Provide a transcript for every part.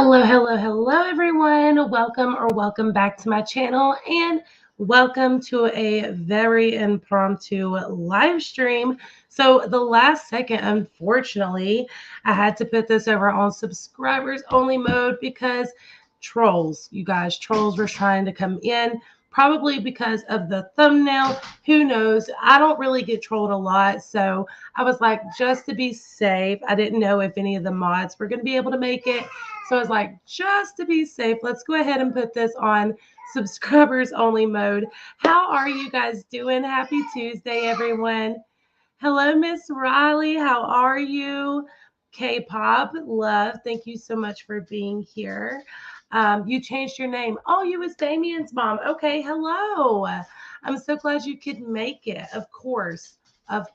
Hello, everyone. Welcome back to my channel and welcome to a very impromptu live stream. So, the last second, unfortunately, I had to put this over on subscribers only mode because trolls were trying to come in. Probably because of the thumbnail. Who knows? I don't really get trolled a lot. So I was like, just to be safe, I didn't know if any of the mods were going to be able to make it. So I was like, just to be safe, let's go ahead and put this on subscribers only mode. How are you guys doing? Happy Tuesday, everyone. Hello, Miss Riley. How are you? K-pop love. Thank you so much for being here. You changed your name. Oh, you was Damien's mom. Okay, hello. I'm so glad you could make it. Of course. As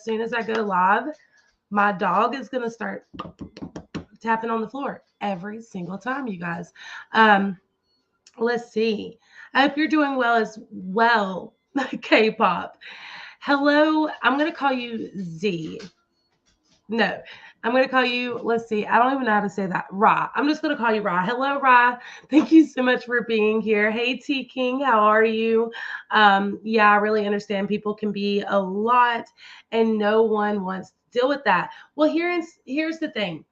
soon as I go live, my dog is going to start tapping on the floor every single time, you guys. Let's see. I hope you're doing well as well, K-pop. Hello, I'm going to call you Z. No, I'm going to call you, let's see, I don't even know how to say that. Ra. I'm just going to call you Ra. Hello, Ra. Thank you so much for being here. Hey, T King, how are you? Yeah, I really understand people can be a lot and no one wants to deal with that. Well, here's the thing.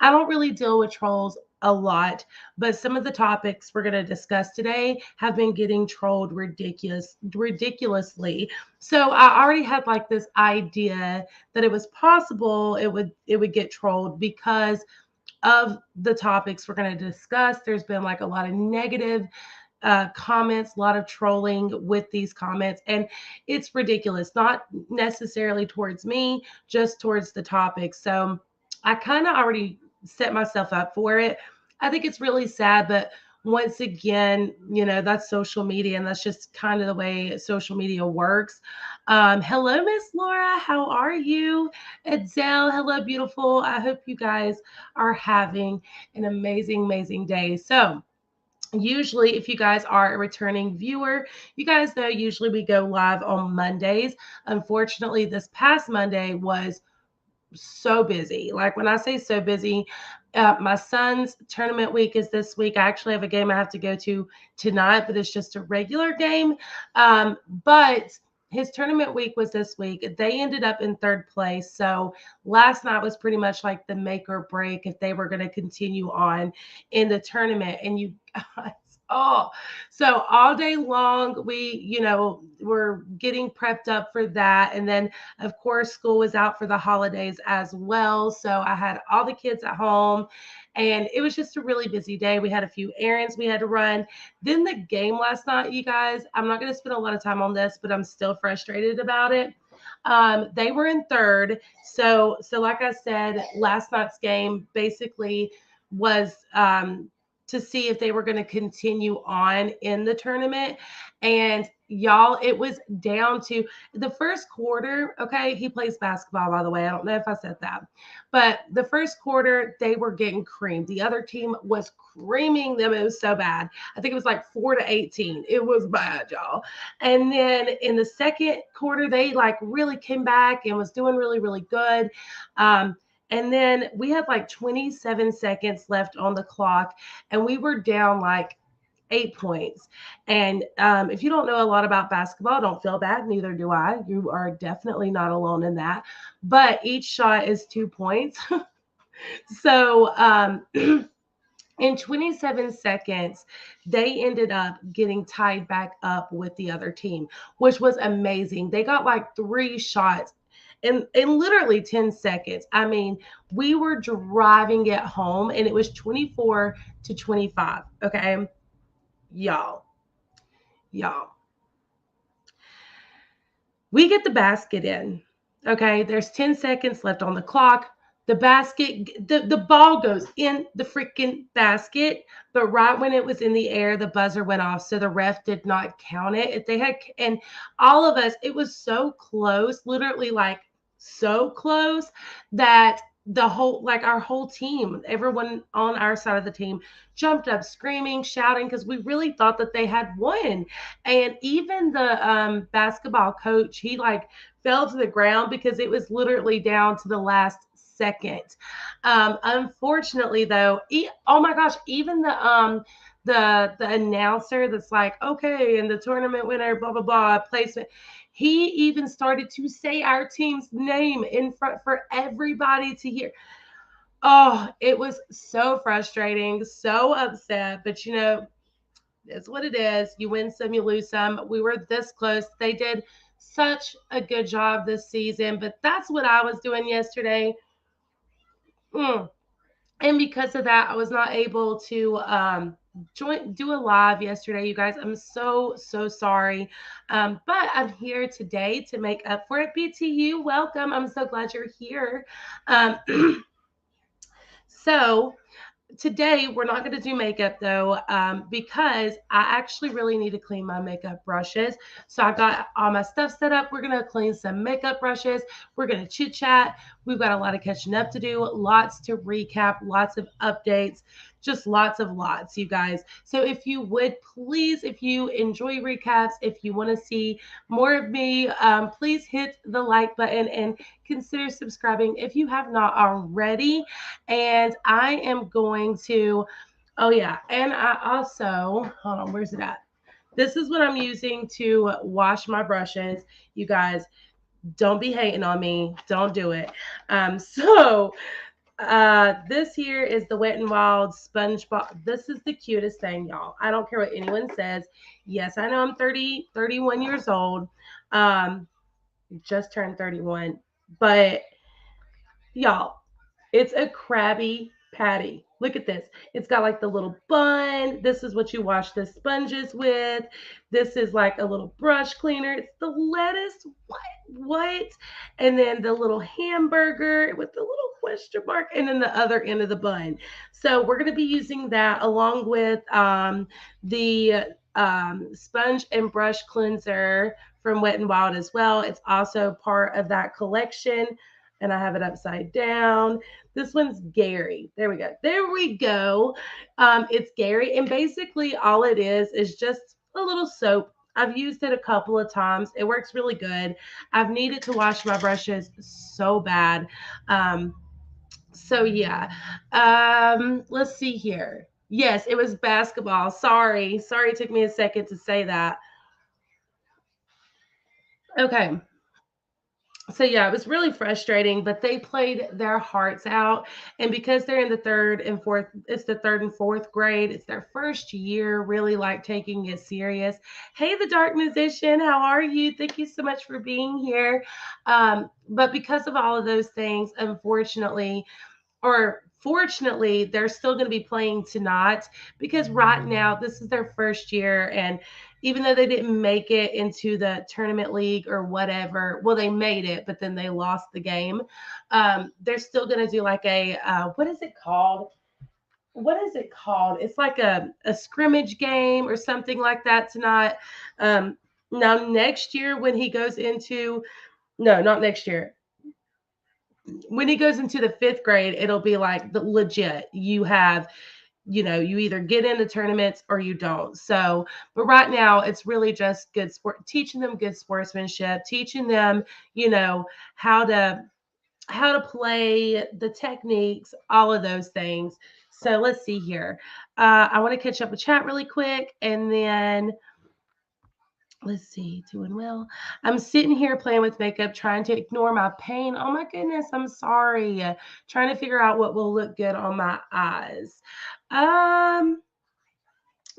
I don't really deal with trolls a lot, but some of the topics we're going to discuss today have been getting trolled ridiculously. So I already had like this idea that it was possible it would get trolled because of the topics we're going to discuss. There's been like a lot of negative comments, a lot of trolling with these comments, and it's ridiculous. Not necessarily towards me, just towards the topic. So I kind of already set myself up for it. I think it's really sad, but once again, that's social media, and that's just kind of the way social media works. Hello, Miss Laura. How are you? Adele, hello, beautiful. I hope you guys are having an amazing day. So, usually, if you guys are a returning viewer, you guys know usually we go live on Mondays. Unfortunately, this past Monday was so busy. Like when I say so busy, my son's tournament week is this week. I actually have a game I have to go to tonight, but it's just a regular game. But his tournament week was this week. They ended up in third place. So last night was pretty much like the make or break if they were going to continue on in the tournament. And you guys, oh, so all day long, we're getting prepped up for that. And then, of course, school was out for the holidays as well. So I had all the kids at home and it was just a really busy day. We had a few errands we had to run. Then the game last night, you guys, I'm not going to spend a lot of time on this, but I'm still frustrated about it. They were in third. So like I said, last night's game basically was to see if they were going to continue on in the tournament. And y'all, it was down to the first quarter. Okay, he plays basketball, by the way. I don't know if I said that, but the first quarter they were getting creamed. The other team was creaming them. It was so bad. I think it was like 4-18. It was bad, y'all. And then in the second quarter, they like really came back and was doing really good. And then we had like 27 seconds left on the clock, and we were down like 8 points. And if you don't know a lot about basketball, don't feel bad. Neither do I. You are definitely not alone in that. But each shot is 2 points. So in 27 seconds, they ended up getting tied back up with the other team, which was amazing. They got like 3 shots in literally 10 seconds. I mean, we were driving it home and it was 24-25. Okay. Y'all. We get the basket in. Okay. There's 10 seconds left on the clock. The basket, the ball goes in the freaking basket, but right when it was in the air, the buzzer went off. So the ref did not count it. If they had, and all of us, it was so close, literally like so close that our whole team, everyone on our side of the team jumped up screaming, shouting, because we really thought that they had won. And even the basketball coach, he like fell to the ground because it was literally down to the last second. Unfortunately, though, oh my gosh, even the announcer that's like, okay, and the tournament winner, blah blah blah, placement. He even started to say our team's name in front for everybody to hear. Oh, it was so frustrating, so upset. But it's what it is. You win some, you lose some. We were this close. They did such a good job this season, but that's what I was doing yesterday. Mm. And because of that, I was not able to do a live yesterday, you guys. I'm so sorry. But I'm here today to make up for it. BTU, welcome. I'm so glad you're here. Um, so today we're not going to do makeup though, because I actually really need to clean my makeup brushes. So I got all my stuff set up. We're going to clean some makeup brushes. We're going to chit chat. We've got a lot of catching up to do, lots to recap, lots of updates, just lots, you guys. So if you would please, if you enjoy recaps, if you want to see more of me, please hit the like button and consider subscribing if you have not already. And I am going to, oh yeah, and I also, hold on, where's it at? This is what I'm using to wash my brushes. You guys, don't be hating on me. Don't do it. This here is the Wet and Wild Spongebob. This is the cutest thing, y'all. I don't care what anyone says. Yes, I know I'm 31 years old. Um, just turned 31. But y'all, it's a Krabby Patty. Look at this. It's got like the little bun. This is what you wash the sponges with. This is like a little brush cleaner. It's the lettuce. What? What? And then the little hamburger with the little question mark, and then the other end of the bun. So we're going to be using that along with the sponge and brush cleanser from Wet and Wild as well. It's also part of that collection, and I have it upside down. This one's Gary. There we go. There we go. It's Gary, and basically all it is just a little soap. I've used it a couple of times. It works really good. I've needed to wash my brushes so bad. So yeah. Let's see here. Yes, it was basketball. Sorry, it took me a second to say that. Okay. So yeah, it was really frustrating, but they played their hearts out. And because they're in the third and fourth, it's the third and fourth grade. It's their first year, really like taking it serious. Hey, the Dark Musician, how are you? Thank you so much for being here. But because of all of those things, unfortunately, or fortunately, they're still going to be playing tonight because right now this is their first year. And even though they didn't make it into the tournament league or whatever, well, they made it, but then they lost the game. They're still going to do like a, what is it called? What is it called? It's like a scrimmage game or something like that tonight. Now, next year, when he goes into, no, not next year, when he goes into the fifth grade, it'll be like the legit. You have, you either get into tournaments or you don't. So, but right now it's really just good sport, teaching them good sportsmanship, teaching them, you know, how to play, the techniques, all of those things. So let's see here. I want to catch up with chat really quick, and then let's see, doing well. I'm sitting here playing with makeup, trying to ignore my pain. Oh my goodness, I'm sorry. Trying to figure out what will look good on my eyes. Um,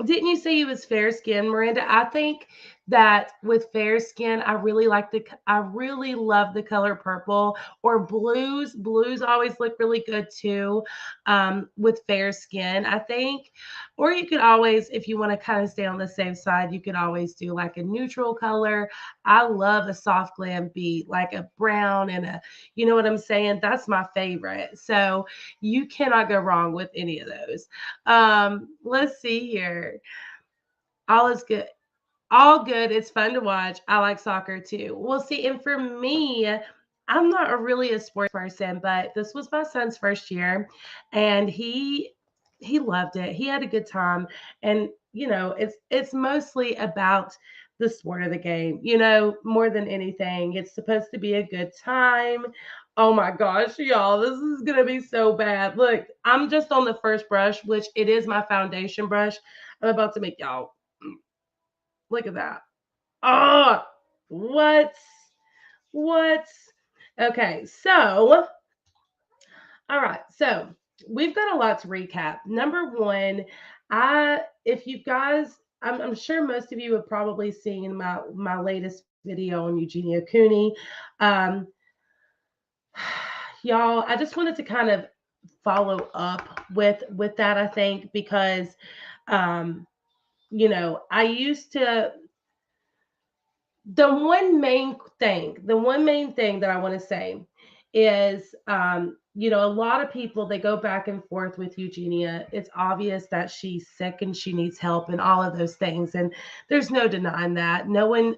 didn't you say you was fair skin, Miranda? I think that with fair skin, I really love the color purple or blues. Blues always look really good too, with fair skin, I think. Or you could always, if you want to kind of stay on the safe side, you could always do like a neutral color. I love a soft glam beat, like a brown and you know what I'm saying? That's my favorite. So you cannot go wrong with any of those. Let's see here. All is good. All good. It's fun to watch. I like soccer too. Well, see, and for me, I'm not really a sports person, but this was my son's first year, and he loved it. He had a good time, and it's mostly about the sport of the game. More than anything, it's supposed to be a good time. Oh my gosh, y'all, this is gonna be so bad. Look, I'm just on the first brush, which it is my foundation brush. I'm about to make y'all look at that. Oh, what? What? Okay, so, all right, so we've got a lot to recap. Number one, if you guys, I'm sure most of you have probably seen my latest video on Eugenia Cooney. Um, y'all, I just wanted to kind of follow up with that, I think, because um, I used to the one main thing that I want to say is, a lot of people, they go back and forth with Eugenia. It's obvious that she's sick and she needs help and all of those things. And there's no denying that. No one,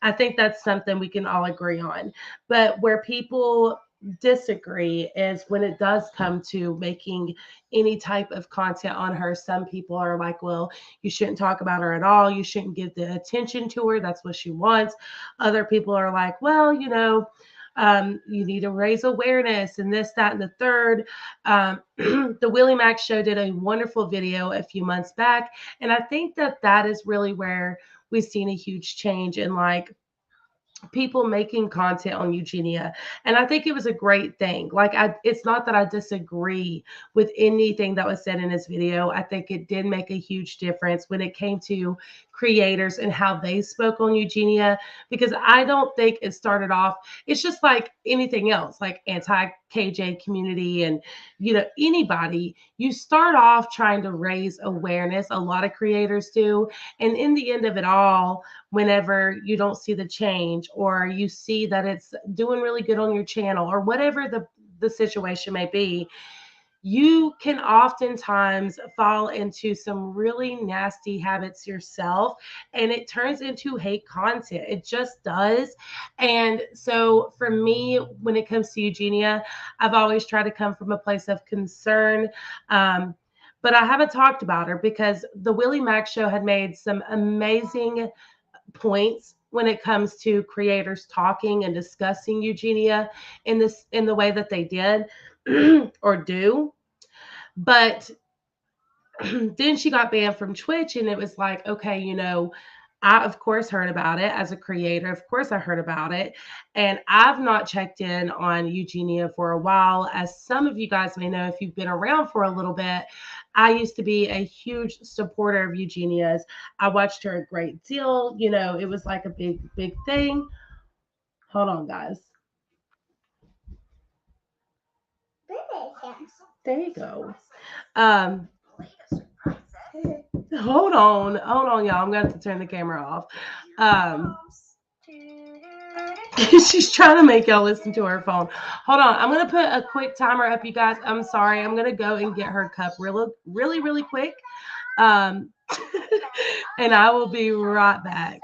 I think that's something we can all agree on. But where people disagree is when it does come to making any type of content on her. Some people are like, well, you shouldn't talk about her at all. You shouldn't give the attention to her. That's what she wants. Other people are like, well, you need to raise awareness and this, that, and the third. The Willie Mack Show did a wonderful video a few months back. And I think that that is really where we've seen a huge change in like people making content on Eugenia. And I think it was a great thing. Like it's not that I disagree with anything that was said in this video. I think it did make a huge difference when it came to creators and how they spoke on Eugenia, because I don't think it started off, it's just like anything else, like anti-KJ community and anybody, you start off trying to raise awareness. A lot of creators do. And in the end of it all, whenever you don't see the change or you see that it's doing really good on your channel or whatever the situation may be, you can oftentimes fall into some really nasty habits yourself, and it turns into hate content. It just does. And so for me, when it comes to Eugenia, I've always tried to come from a place of concern. But I haven't talked about her because the Willie Mack Show had made some amazing points when it comes to creators talking and discussing Eugenia in the way that they did or do. But then she got banned from Twitch, and it was like, okay, I of course heard about it as a creator. Of course I heard about it. And I've not checked in on Eugenia for a while. As some of you guys may know, if you've been around for a little bit, I used to be a huge supporter of Eugenia's. I watched her a great deal. It was like a big, big thing. Hold on, guys. There you go. Um, hold on, y'all. I'm gonna have to turn the camera off. She's trying to make y'all listen to her phone. Hold on, I'm gonna put a quick timer up, you guys. I'm sorry. I'm gonna go and get her cup really, really, really quick, and I will be right back.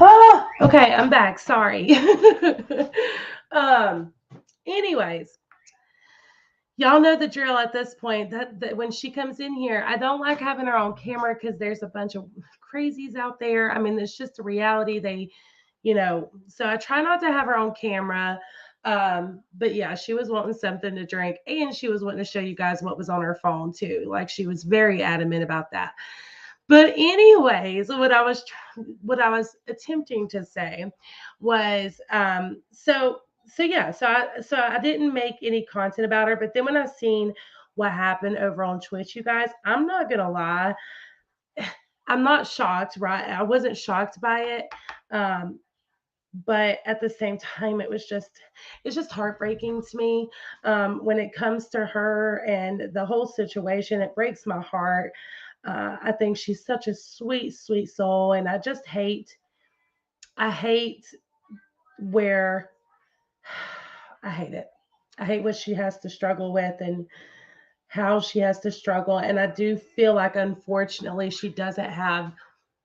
Oh, okay, I'm back. Sorry. Anyways, y'all know the drill at this point. That when she comes in here, I don't like having her on camera because there's a bunch of crazies out there. I mean, it's just a reality. So I try not to have her on camera. But yeah, she was wanting something to drink, and she was wanting to show you guys what was on her phone too. Like she was very adamant about that. But anyways, what I was attempting to say was, so I didn't make any content about her, but then when I seen what happened over on Twitch, you guys, I'm not gonna lie, I'm not shocked, right? I wasn't shocked by it. but at the same time, it's just heartbreaking to me when it comes to her and the whole situation. It breaks my heart. I think she's such a sweet, sweet soul, and I hate where I hate it. I hate what she has to struggle with and how she has to struggle. And I do feel like, unfortunately, she doesn't have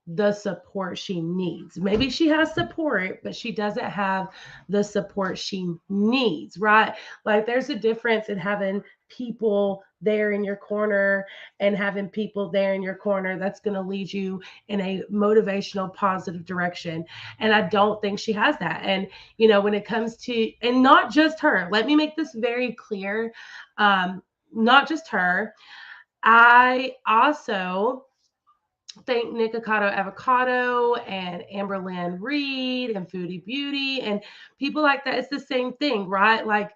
the support she needs. Maybe she has support, but she doesn't have the support she needs, right? Like there's a difference in having people there in your corner and having people there in your corner that's going to lead you in a motivational positive direction. And I don't think she has that. And when it comes to, and not just her, let me make this very clear, not just her, I also think Nikocado Avocado and Amberlynn Reed and Foodie Beauty and people like that. It's the same thing, right? Like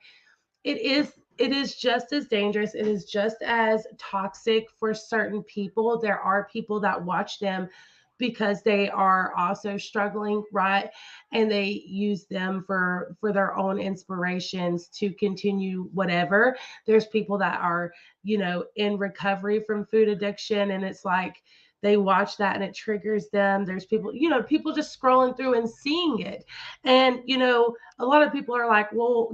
it is just as dangerous. It is just as toxic for certain people. There are people that watch them because they are also struggling, right? And they use them for their own inspirations to continue whatever. There's people that are, in recovery from food addiction, and it's like they watch that and it triggers them. There's people, people just scrolling through and seeing it. And, a lot of people are like, well,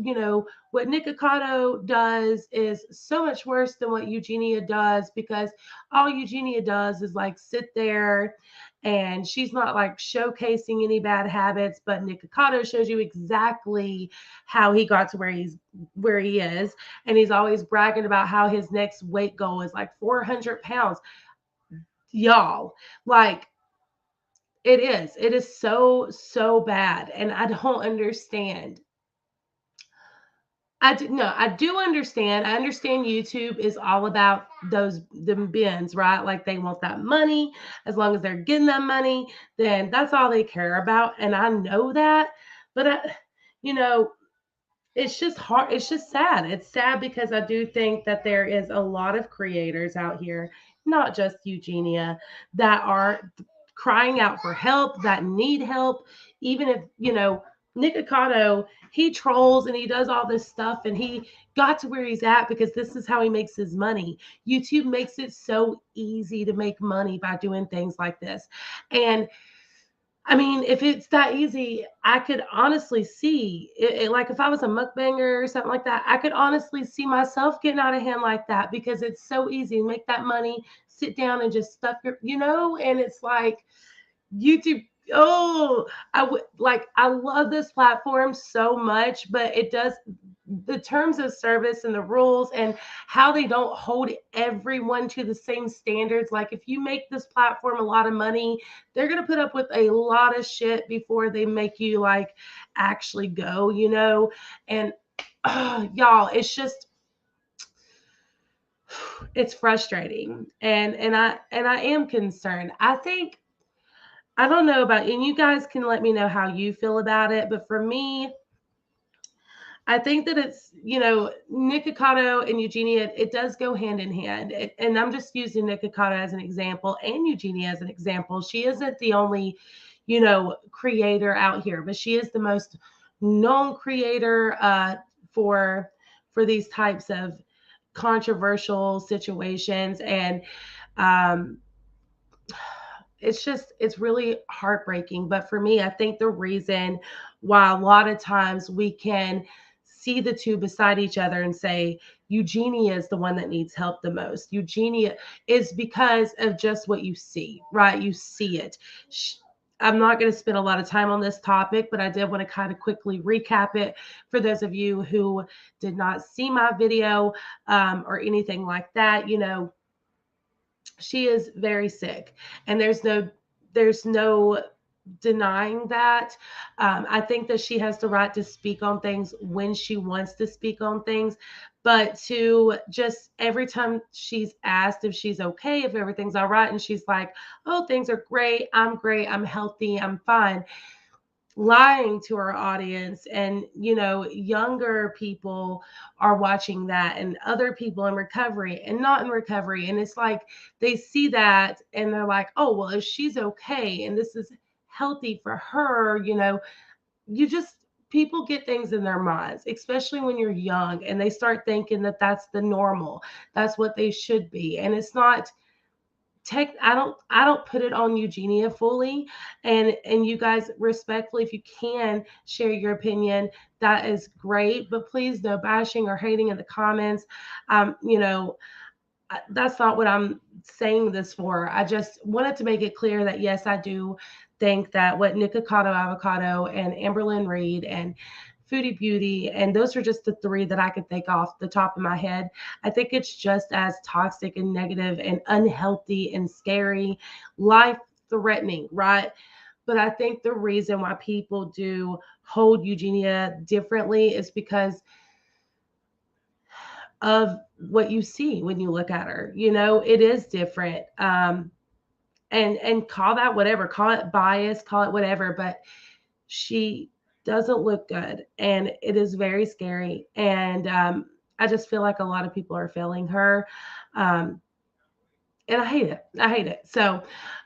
what Nikocado does is so much worse than what Eugenia does, because all Eugenia does is like sit there and she's not like showcasing any bad habits, but Nikocado shows you exactly how he got to where he is. And he's always bragging about how his next weight goal is like 400 pounds. Y'all, like, it is so bad. And I don't understand. I do understand. I understand YouTube is all about those them bins, right? Like they want that money. As long as they're getting that money, then that's all they care about. And I know that. But you know, it's just hard. It's just sad. It's sad because I do think that there is a lot of creators out here, not just Eugenia, that are crying out for help, that need help. Even if, Nikocado, he trolls and he does all this stuff and he got to where he's at because this is how he makes his money. YouTube makes it so easy to make money by doing things like this. And I mean, if it's that easy, I could honestly see it, like if I was a mukbanger or something like that, I could honestly see myself getting out of hand like that because it's so easy to make that money, sit down and just stuff and it's like YouTube. Oh, I love this platform so much, but it does the terms of service and the rules and how they don't hold everyone to the same standards. Like if you make this platform a lot of money, they're going to put up with a lot of shit before they make you like actually go, and y'all, it's frustrating. And I am concerned. I don't know about, and you guys can let me know how you feel about it, but for me, I think that it's, Nikocado and Eugenia, it does go hand in hand. And I'm just using Nikocado as an example and Eugenia as an example. She isn't the only, creator out here, but she is the most known creator for these types of controversial situations. And um, it's really heartbreaking. But for me, I think the reason why a lot of times we can see the two beside each other and say Eugenia is the one that needs help the most, Eugenia, is because of just what you see, right? You see it. I'm not going to spend a lot of time on this topic, but I did want to kind of quickly recap it for those of you who did not see my video or anything like that. She is very sick, and there's no denying that. I think that she has the right to speak on things when she wants to speak on things, but to just every time she's asked if she's okay, if everything's all right, and she's like, oh, things are great, I'm healthy, I'm fine, lying to our audience. And younger people are watching that, and other people in recovery and not in recovery, and it's like they see that and they're like, oh well, if she's okay and this is healthy for her, you just, people get things in their minds, especially when you're young, and they start thinking that that's the normal, that's what they should be, and it's not. I don't put it on Eugenia fully, and you guys, respectfully, if you can share your opinion, that is great, but please, no bashing or hating in the comments. You know, that's not what I'm saying this for. I just wanted to make it clear that yes, I do think that what Nikocado Avocado and Amberlynn Reed and Foodie Beauty, and those are just the three that I could think off the top of my head. I think it's just as toxic and negative and unhealthy and scary, life threatening, right? But I think the reason why people do hold Eugenia differently is because of what you see when you look at her. You know, it is different. And call that whatever, call it bias, call it whatever, but she doesn't look good, and it is very scary. And I just feel like a lot of people are failing her. Um, and I hate it. I hate it. So,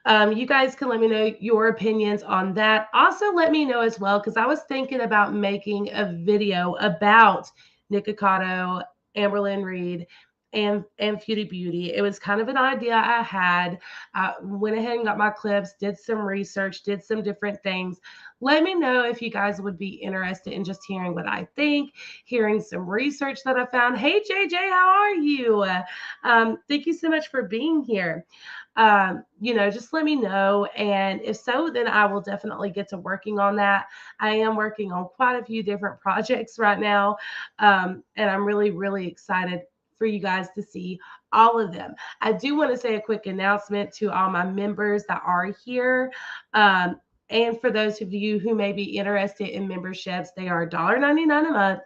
you guys can let me know your opinions on that. Also, let me know as well, because I was thinking about making a video about Nikocado, Amberlynn Reed, and Foodie Beauty. It was kind of an idea I had. I went ahead and got my clips, did some research, did some different things. Let me know if you guys would be interested in just hearing what I think, hearing some research that I found. Hey, JJ, how are you? Thank you so much for being here. You know, just let me know. And if so, then I will definitely get to working on that. I am working on quite a few different projects right now. And I'm really, really excited for you guys to see all of them. I do want to say a quick announcement to all my members that are here. And for those of you who may be interested in memberships, they are $1.99 a month.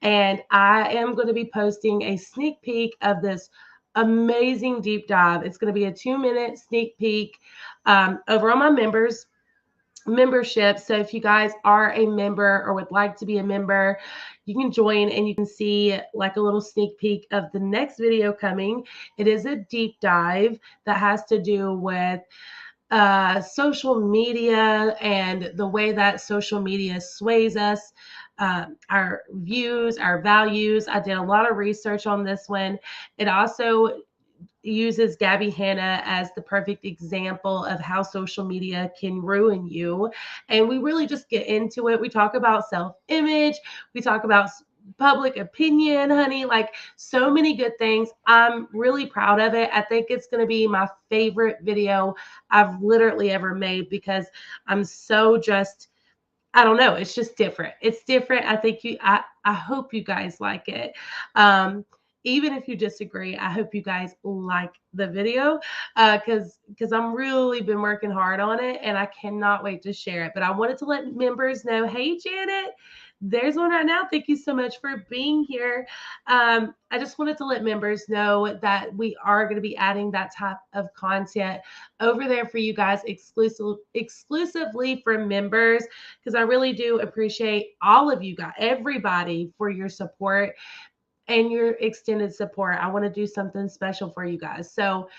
And I am going to be posting a sneak peek of this amazing deep dive. It's going to be a 2-minute sneak peek over on my membership. So if you guys are a member or would like to be a member, you can join and you can see like a little sneak peek of the next video coming. It is a deep dive that has to do with social media and the way that social media sways us, our views, our values. I did a lot of research on this one. It also uses Gabby Hanna as the perfect example of how social media can ruin you. And we really just get into it. We talk about self-image, we talk about public opinion, honey, like so many good things. I'm really proud of it. I think it's going to be my favorite video I've literally ever made, because I'm so just, I don't know, it's just different. It's different. I think I hope you guys like it. Even if you disagree, I hope you guys like the video, because I'm really been working hard on it, and I cannot wait to share it. But I wanted to let members know, hey, Janet, there's one right now. Thank you so much for being here. I just wanted to let members know that we are going to be adding that type of content over there for you guys, exclusively for members, because I really do appreciate all of you guys, everybody, for your support and your extended support. I want to do something special for you guys. So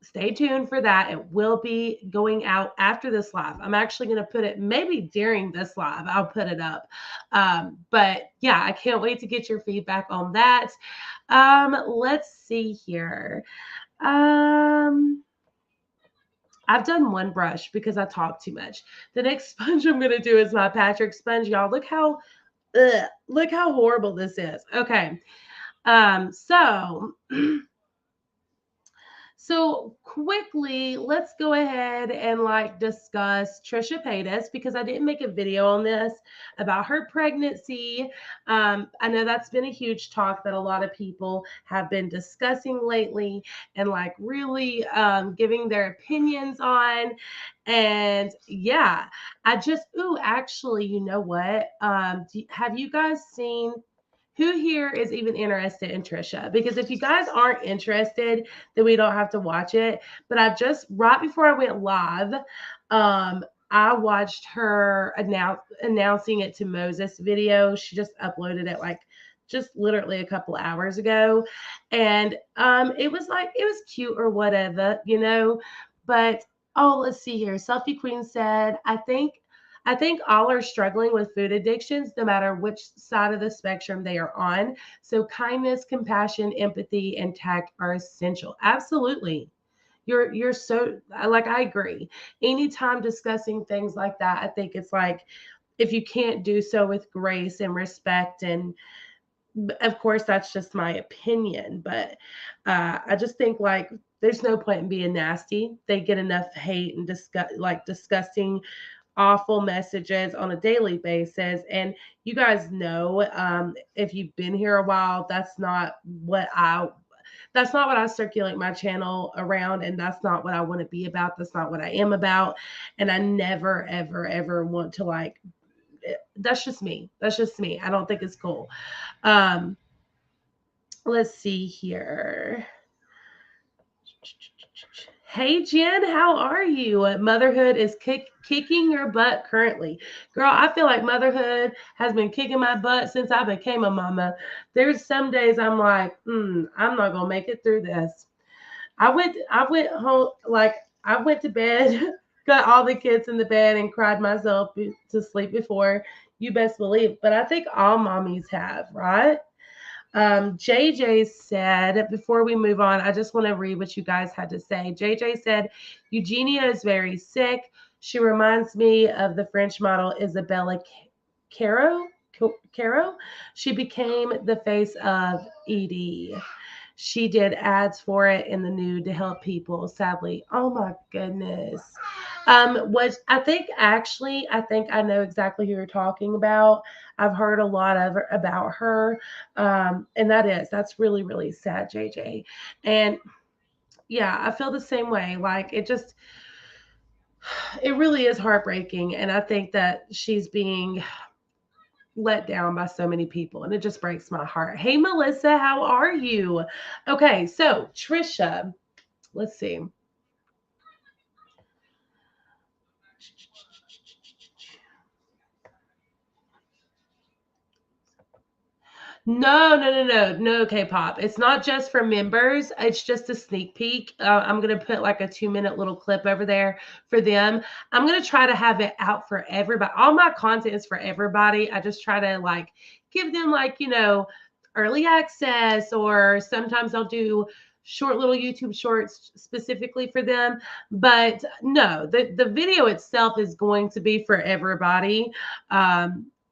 stay tuned for that. It will be going out after this live. I'm actually going to put it maybe during this live. I'll put it up. But yeah, I can't wait to get your feedback on that. Let's see here. I've done one brush because I talk too much. The next sponge I'm going to do is my Patrick sponge. Y'all, look how horrible this is. Okay. So So quickly, let's go ahead and like discuss Trisha Paytas, because I didn't make a video on this about her pregnancy. I know that's been a huge talk that a lot of people have been discussing lately and like really giving their opinions on. And yeah, actually, you know what? Have you guys seen? Who here is even interested in Trisha? Because if you guys aren't interested, then we don't have to watch it. But I just, right before I went live, I watched her announcing it to Moses video. She just uploaded it like just literally a couple hours ago. And it was like, it was cute or whatever, you know. But oh, let's see here. Selfie Queen said, I think all are struggling with food addictions, no matter which side of the spectrum they are on. So kindness, compassion, empathy, and tact are essential. Absolutely. You're so like I agree. Anytime discussing things like that, I think it's like if you can't do so with grace and respect, and of course that's just my opinion, but I just think like there's no point in being nasty. They get enough hate and disgusting awful messages on a daily basis. And you guys know, if you've been here a while, that's not what I circulate my channel around, and that's not what I want to be about. That's not what I am about. And I never, ever, ever want to like, that's just me. That's just me. I don't think it's cool. Um, let's see here. Hey Jen, how are you? Motherhood is kicking your butt currently. Girl, I feel like motherhood has been kicking my butt since I became a mama. There's some days I'm like, I'm not gonna make it through this. I went home, like I went to bed, got all the kids in the bed and cried myself to sleep before. You best believe. But I think all mommies have, right? JJ said, before we move on, I just want to read what you guys had to say. JJ said, Eugenia is very sick. She reminds me of the French model Isabella Caro. Caro. She became the face of ED. She did ads for it in the nude to help people, sadly. Oh my goodness. Was I think actually I think I know exactly who you're talking about. I've heard a lot of about her. And that's really, really sad, JJ. And yeah, I feel the same way. Like it really is heartbreaking. And I think that she's being let down by so many people, and it just breaks my heart. Hey Melissa, how are you? Okay, so Trisha, let's see. No, K-pop. It's not just for members. It's just a sneak peek. I'm gonna put like a 2 minute little clip over there for them. I'm gonna try to have it out for everybody. All my content is for everybody. I just try to like give them like early access, or sometimes I'll do short little YouTube shorts specifically for them. But no, the video itself is going to be for everybody.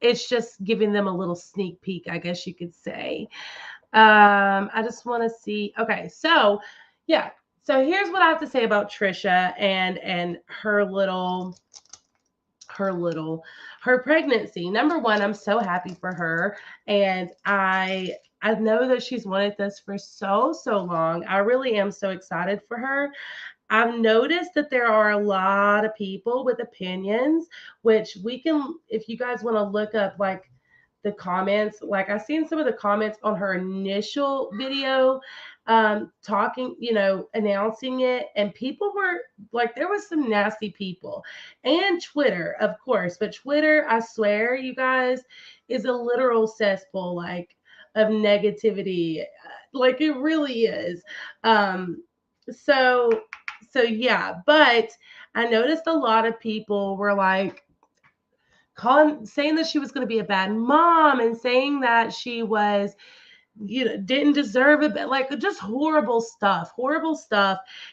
It's just giving them a little sneak peek, I guess you could say. I just want to see. Okay, so yeah. So here's what I have to say about Trisha and her pregnancy. Number one, I'm so happy for her, and I know that she's wanted this for so long. I really am so excited for her. I've noticed that there are a lot of people with opinions, which we can, if you guys want to look up like the comments, like I've seen some of the comments on her initial video, talking, announcing it, and people were like, there was some nasty people, and Twitter, of course, but Twitter, I swear, you guys, is a literal cesspool, like of negativity, like it really is. So yeah, but I noticed a lot of people were like saying that she was going to be a bad mom, and saying that she was, didn't deserve it, but like just horrible stuff.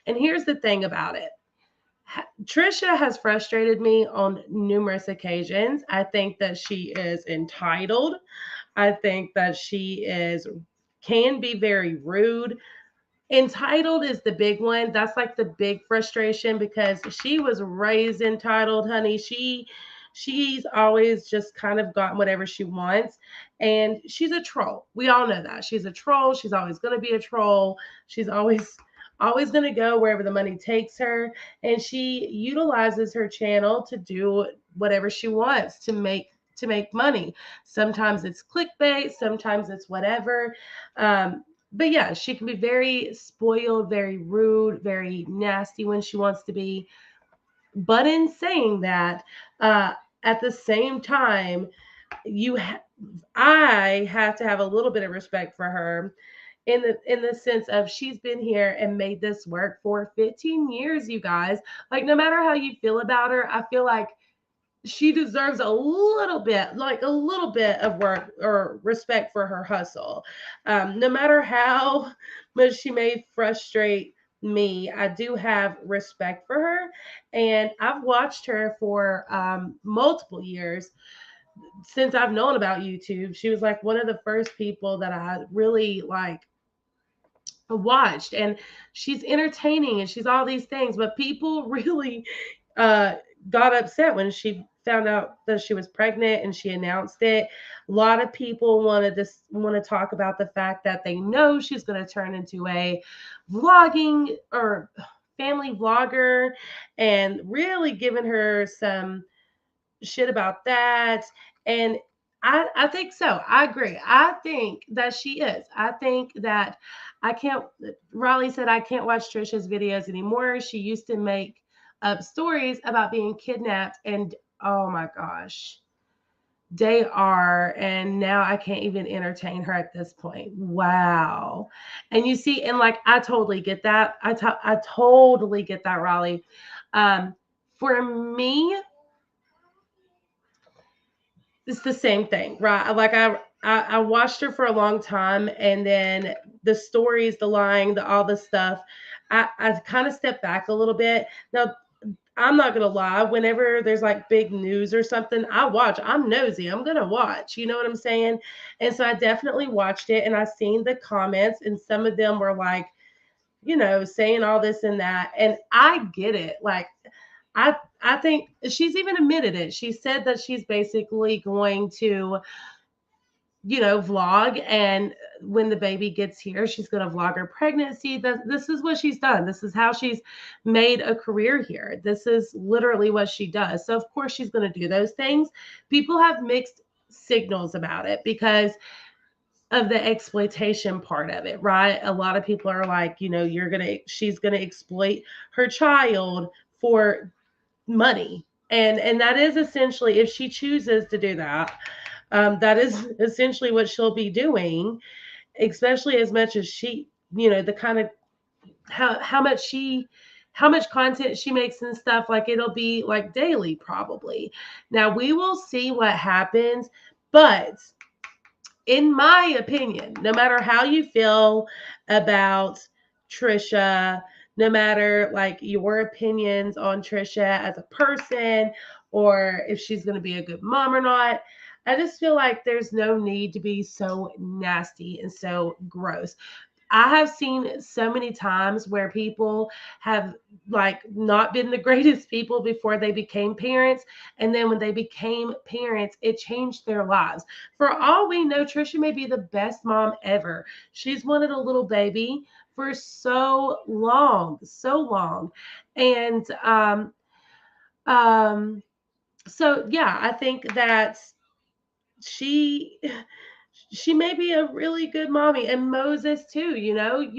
And here's the thing about it. Trisha has frustrated me on numerous occasions. I think that she is entitled. I think that she can be very rude. Entitled is the big one. That's like the big frustration, because she was raised entitled, honey. She's always just kind of gotten whatever she wants, and she's a troll. We all know that. She's a troll. She's always going to be a troll. She's always going to go wherever the money takes her, and she utilizes her channel to do whatever she wants to make money. Sometimes it's clickbait, sometimes it's whatever. But yeah, she can be very spoiled, very rude, very nasty when she wants to be. But in saying that, at the same time, I have to have a little bit of respect for her, in the sense of she's been here and made this work for 15 years, you guys. Like, no matter how you feel about her, I feel like she deserves a little bit, like a little bit of work or respect for her hustle. No matter how much she may frustrate me, I do have respect for her. And I've watched her for multiple years since I've known about YouTube. She was like one of the first people that I really like watched, and she's entertaining and she's all these things, but people really uh got upset when she found out that she was pregnant and she announced it. A lot of people want to talk about the fact that they know she's going to turn into a vlogging or family vlogger, and really giving her some shit about that. And I think so. I agree. I think that she is. I think that I can't. Riley said I can't watch Trisha's videos anymore. She used to make up stories about being kidnapped, and oh my gosh, they are. And now I can't even entertain her at this point. Wow. And you see, and like I totally get that. I totally get that, Riley. Um, for me, it's the same thing, right? Like I watched her for a long time, and then the stories, the lying, the all this stuff, I kind of stepped back a little bit. Now I'm not gonna lie, whenever there's like big news or something, I watch. I'm nosy. I'm gonna watch. You know what I'm saying? And so I definitely watched it, and I seen the comments, and some of them were like, saying all this and that, and I get it. Like I think she's even admitted it. She said that she's basically going to, vlog, and when the baby gets here, she's going to vlog her pregnancy. This is what she's done. This is how she's made a career here. This is literally what she does. So of course she's going to do those things. People have mixed signals about it because of the exploitation part of it, right? A lot of people are like, she's gonna exploit her child for money. And that is essentially, if she chooses to do that, that is essentially what she'll be doing, especially as much as she, the kind of how much how much content she makes and stuff. Like it'll be like daily probably. Now we will see what happens, but in my opinion, no matter how you feel about Trisha, no matter like your opinions on Trisha as a person, or if she's going to be a good mom or not, I just feel like there's no need to be so nasty and so gross. I have seen so many times where people have like not been the greatest people before they became parents. And then when they became parents, it changed their lives. For all we know, Trisha may be the best mom ever. She's wanted a little baby for so long, so long. And um, so yeah, I think that she she may be a really good mommy, and Moses too. You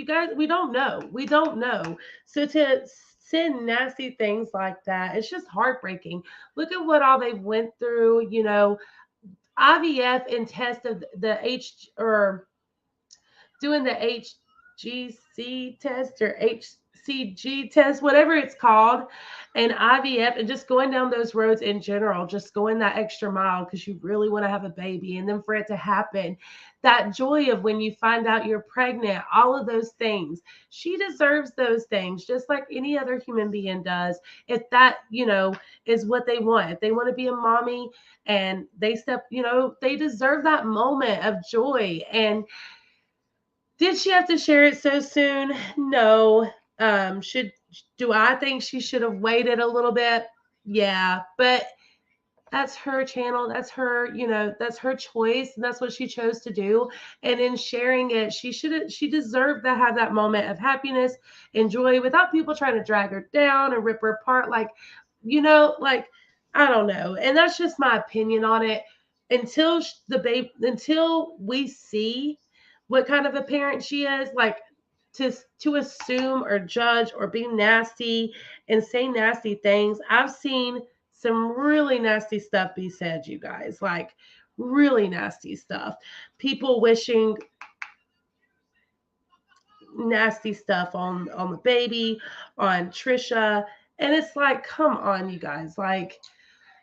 guys, we don't know. So to send nasty things like that, it's just heartbreaking. Look at what all they went through. IVF and test of the H, or doing the HGC test or HCG test, whatever it's called, and IVF, and just going down those roads in general, just going that extra mile because you really want to have a baby, and then for it to happen, that joy of when you find out you're pregnant, all of those things. She deserves those things just like any other human being does. If that, is what they want. If they want to be a mommy and they deserve that moment of joy. And did she have to share it so soon? No. Should do I think she should have waited a little bit? Yeah, but that's her channel. That's her, that's her choice, and that's what she chose to do. And in sharing it, she deserved to have that moment of happiness and joy without people trying to drag her down and rip her apart. Like I don't know. And that's just my opinion on it. Until we see what kind of a parent she is, like to assume or judge or be nasty and say nasty things. I've seen some really nasty stuff be said, you guys, like really nasty stuff. People wishing nasty stuff on the baby, on Trisha, and it's like, come on, you guys, like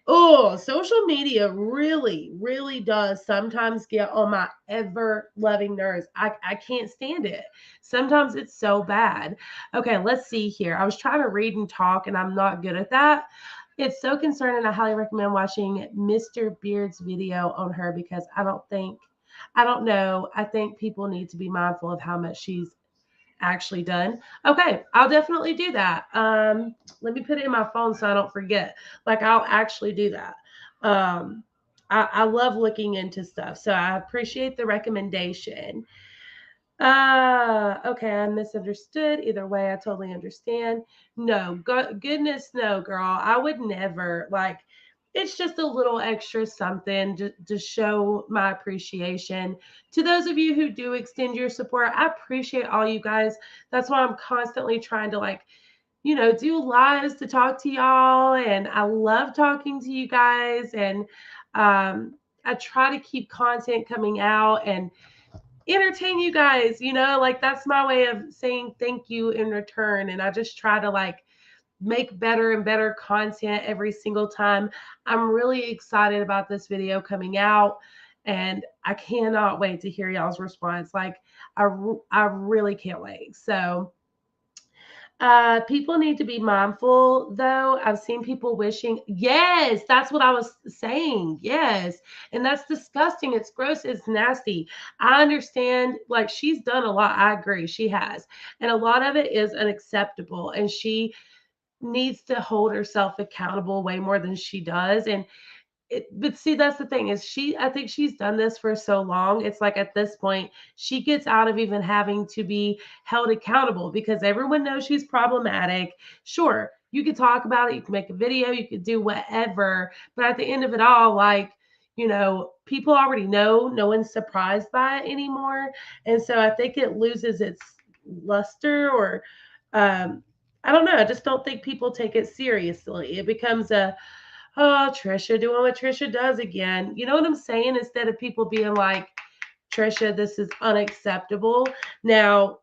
Oh, social media really, really does sometimes get on my ever loving nerves. I can't stand it. Sometimes it's so bad. Okay, let's see here. I was trying to read and talk, and I'm not good at that. It's so concerning. I highly recommend watching Mr. Beard's video on her because I don't know. I think people need to be mindful of how much she's actually done. Okay, I'll definitely do that. Let me put it in my phone so I don't forget. Like I'll actually do that. Um, I love looking into stuff, so I appreciate the recommendation. Okay, I misunderstood. Either way, I totally understand. No, goodness, no, girl. I would never like. It's just a little extra something to show my appreciation. To those of you who do extend your support, I appreciate all you guys. That's why I'm constantly trying to like, do lives to talk to y'all. And I love talking to you guys. And I try to keep content coming out and entertain you guys, like that's my way of saying thank you in return. And I just try to like make better and better content every single time. I'm really excited about this video coming out and I cannot wait to hear y'all's response. Like I really can't wait. So people need to be mindful, though. I've seen people wishing, yes, that's what I was saying. Yes. And that's disgusting. It's gross. It's nasty. I understand, like, she's done a lot. I agree. She has. And a lot of it is unacceptable. And she needs to hold herself accountable way more than she does. And but see, that's the thing is I think she's done this for so long. It's like at this point, she gets out of even having to be held accountable because everyone knows she's problematic. Sure, you could talk about it, you can make a video, you could do whatever, but at the end of it all, like, people already know, no one's surprised by it anymore. And so I think it loses its luster or I don't know. I just don't think people take it seriously. It becomes a, oh, Trisha doing what Trisha does again. You know what I'm saying? Instead of people being like, Trisha, this is unacceptable. Now,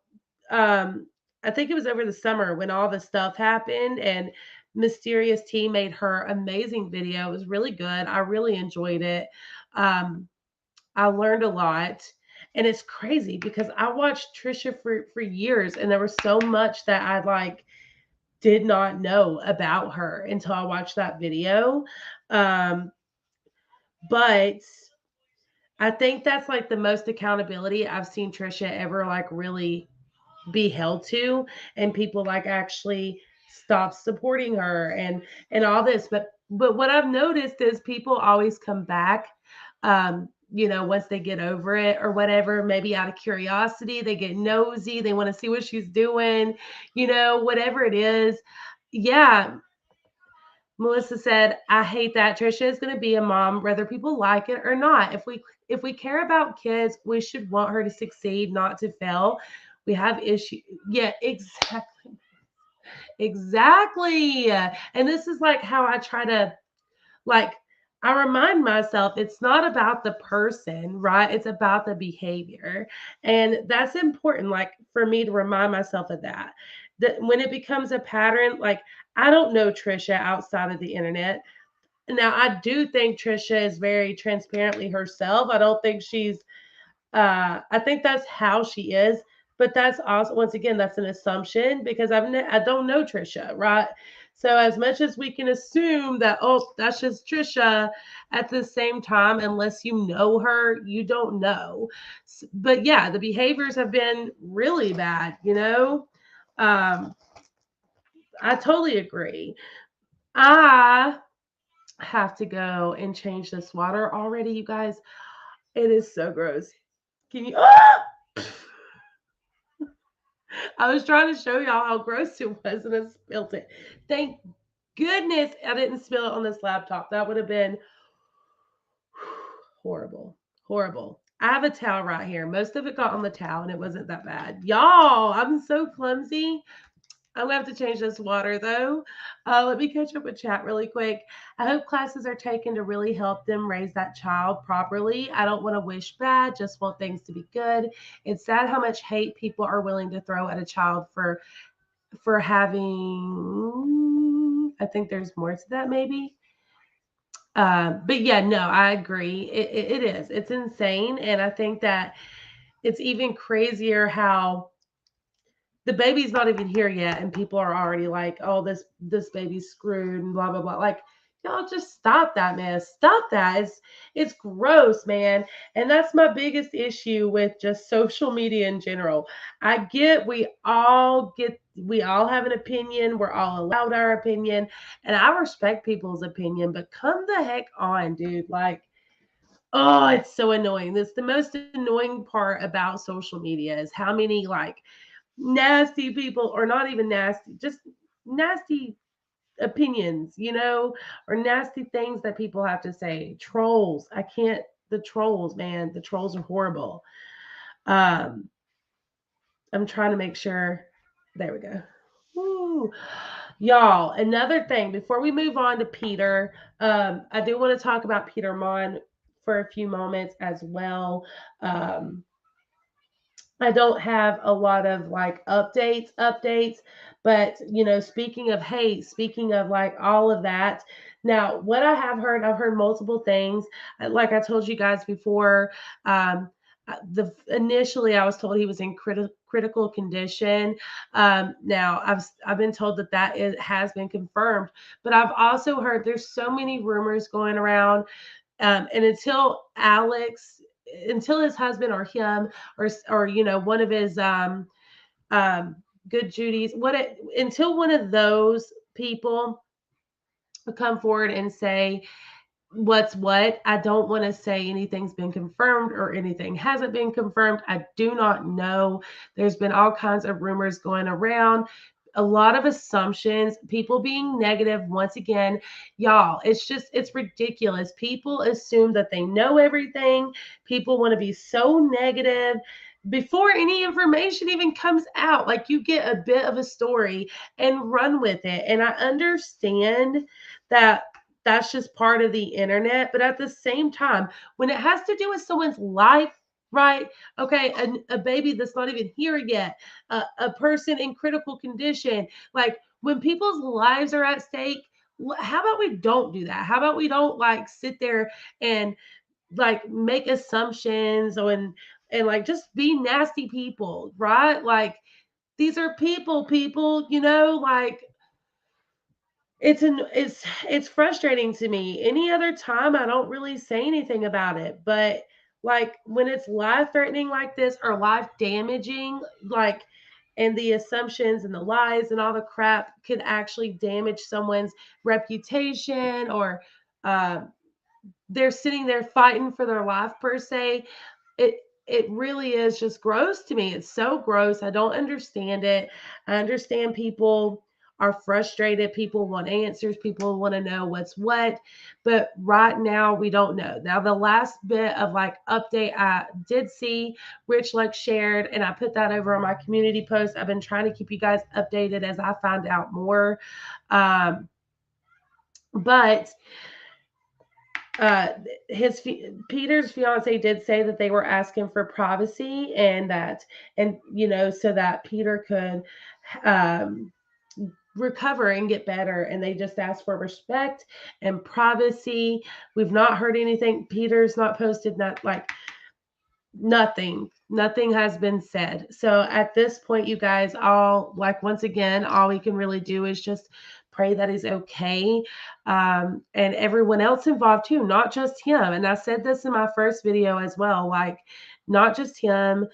I think it was over the summer when all this stuff happened and Mysterious T made her amazing video. It was really good. I really enjoyed it. Um, I learned a lot. And it's crazy because I watched Trisha for years and there was so much that I like did not know about her until I watched that video. Um, but I think that's like the most accountability I've seen Trisha ever like really be held to, and people like actually stop supporting her and all this. But what I've noticed is people always come back. Once they get over it or whatever, maybe out of curiosity, they get nosy, they want to see what she's doing, whatever it is. Yeah, Melissa said, I hate that. Trisha is going to be a mom, whether people like it or not. If we care about kids, we should want her to succeed, not to fail. We have issues. Yeah, exactly. Exactly. And this is like how I try to like I remind myself it's not about the person, right? It's about the behavior. And that's important, like for me to remind myself of that. That when it becomes a pattern, like I don't know Trisha outside of the internet. Now I do think Trisha is very transparently herself. I don't think she's I think that's how she is, but that's also once again that's an assumption because I don't know Trisha, right? So as much as we can assume that that's just Trisha, at the same time, unless you know her, you don't know. But yeah, the behaviors have been really bad. Um, I totally agree. I have to go and change this water already, you guys. It is so gross. Can you? I was trying to show y'all how gross it was and I spilled it. Thank goodness I didn't spill it on this laptop. That would have been horrible. Horrible. I have a towel right here. Most of it got on the towel and it wasn't that bad. Y'all, I'm so clumsy. I'm gonna have to change this water though. Let me catch up with chat really quick. I hope classes are taken to really help them raise that child properly. I don't want to wish bad, just want things to be good. It's sad how much hate people are willing to throw at a child for having. I think there's more to that maybe. But yeah, no, I agree. It is. It's insane. And I think that it's even crazier how the baby's not even here yet and people are already like, oh, this baby's screwed and blah blah blah. Like, y'all just stop that, man. Stop that. It's gross, man. And that's my biggest issue with just social media in general. I get we all have an opinion. We're all allowed our opinion. And I respect people's opinion, but come the heck on, dude. Like, oh, it's so annoying. That's the most annoying part about social media is how many like nasty people, or not even nasty, just nasty opinions, or nasty things that people have to say. Trolls. I can't, the trolls, man, the trolls are horrible. Um, I'm trying to make sure. There we go. Woo. Y'all, another thing before we move on to Peter, I do want to talk about Peter Monn for a few moments as well. Um, I don't have a lot of like updates, but speaking of hate, speaking of like all of that. Now, what I have heard, I've heard multiple things. Like I told you guys before, the initially I was told he was in critical condition. Now I've been told that has been confirmed, but I've also heard there's so many rumors going around, and until his husband or him or one of his um good Judy's until one of those people come forward and say what's what. I don't want to say anything's been confirmed or anything hasn't been confirmed. I do not know. There's been all kinds of rumors going around, a lot of assumptions, people being negative. Once again, y'all, it's ridiculous. People assume that they know everything. People want to be so negative before any information even comes out. Like, you get a bit of a story and run with it. And I understand that that's just part of the internet. But at the same time, when it has to do with someone's life, right? Okay, a baby that's not even here yet, a person in critical condition, like when people's lives are at stake, how about we don't do that? How about we don't like sit there and like make assumptions and like just be nasty people, right? Like, these are people, like it's frustrating to me. Any other time I don't really say anything about it, but like when it's life threatening like this or life damaging, like, and the assumptions and the lies and all the crap could actually damage someone's reputation, or uh, they're sitting there fighting for their life per se. It really is just gross to me. It's so gross. I don't understand it. I understand people are frustrated. People want answers. People want to know what's what. But right now, we don't know. Now, the last bit of like update I did see, Rich like shared, and I put that over on my community post. I've been trying to keep you guys updated as I find out more. But uh his Peter's fiance did say that they were asking for privacy, and so that Peter could um recover and get better, and they just asked for respect and privacy. We've not heard anything. Peter's not posted, not like nothing has been said. So at this point, you guys, all like, once again, all we can really do is just pray that he's okay, and everyone else involved too, not just him. And I said this in my first video as well, like, not just him,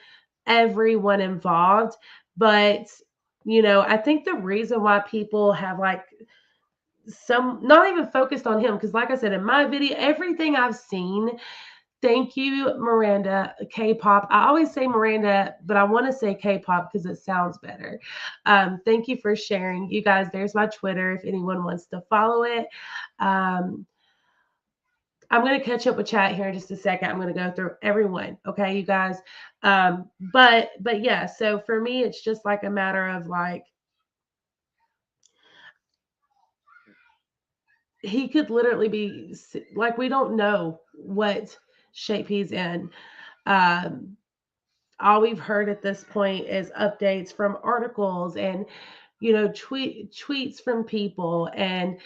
everyone involved. But I think the reason why people have like some not even focused on him, because like I said in my video, everything I've seen. Thank you, Miranda. K-pop. I always say Miranda, but I want to say K-pop because it sounds better. Thank you for sharing. You guys, there's my Twitter if anyone wants to follow it. I'm going to catch up with chat here in just a second. I'm going to go through everyone. Okay, you guys. But yeah, so for me, it's just like a matter of like, he could literally be like, we don't know what shape he's in. Um, all we've heard at this point is updates from articles and tweets from people, and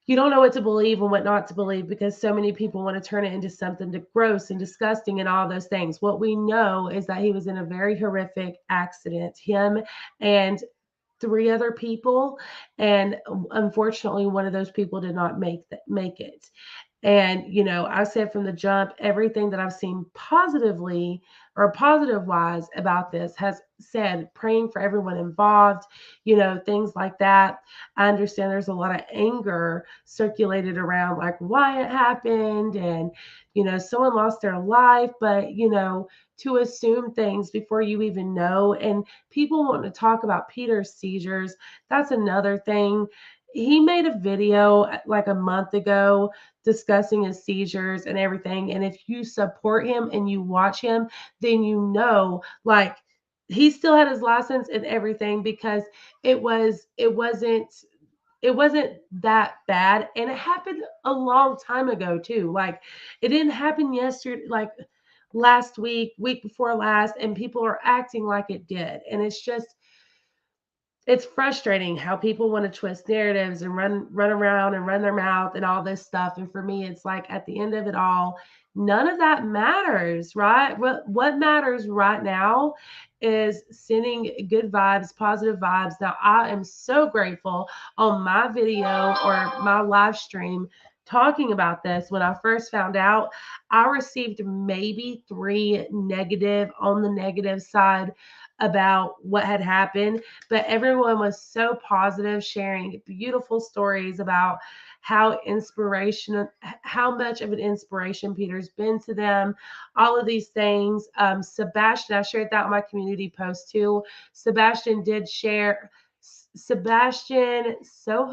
you don't know what to believe and what not to believe because so many people want to turn it into something gross and disgusting and all those things. What we know is that he was in a very horrific accident. Him and three other people, and unfortunately one of those people did not make it. And I said from the jump, everything that I've seen positively or positive wise about this has said praying for everyone involved, things like that. I understand there's a lot of anger circulated around like why it happened, and someone lost their life, but to assume things before you even know. And people want to talk about Peter's seizures. That's another thing. He made a video like a month ago discussing his seizures and everything. And if you support him and you watch him, then like he still had his license and everything because it wasn't that bad, and it happened a long time ago too. Like it didn't happen yesterday, like last week before last, and people are acting like it did. And it's frustrating how people want to twist narratives and run around and run their mouth and all this stuff. And for me, it's like at the end of it all, none of that matters, right? What matters right now is sending good vibes, positive vibes. Now, I am so grateful on my video or my live stream talking about this. When I first found out, I received maybe three negative on the negative side about what had happened, but everyone was so positive, sharing beautiful stories about how much of an inspiration Peter's been to them, all of these things. Sebastian, I shared that on my community post too. Sebastian did share. Sebastian So.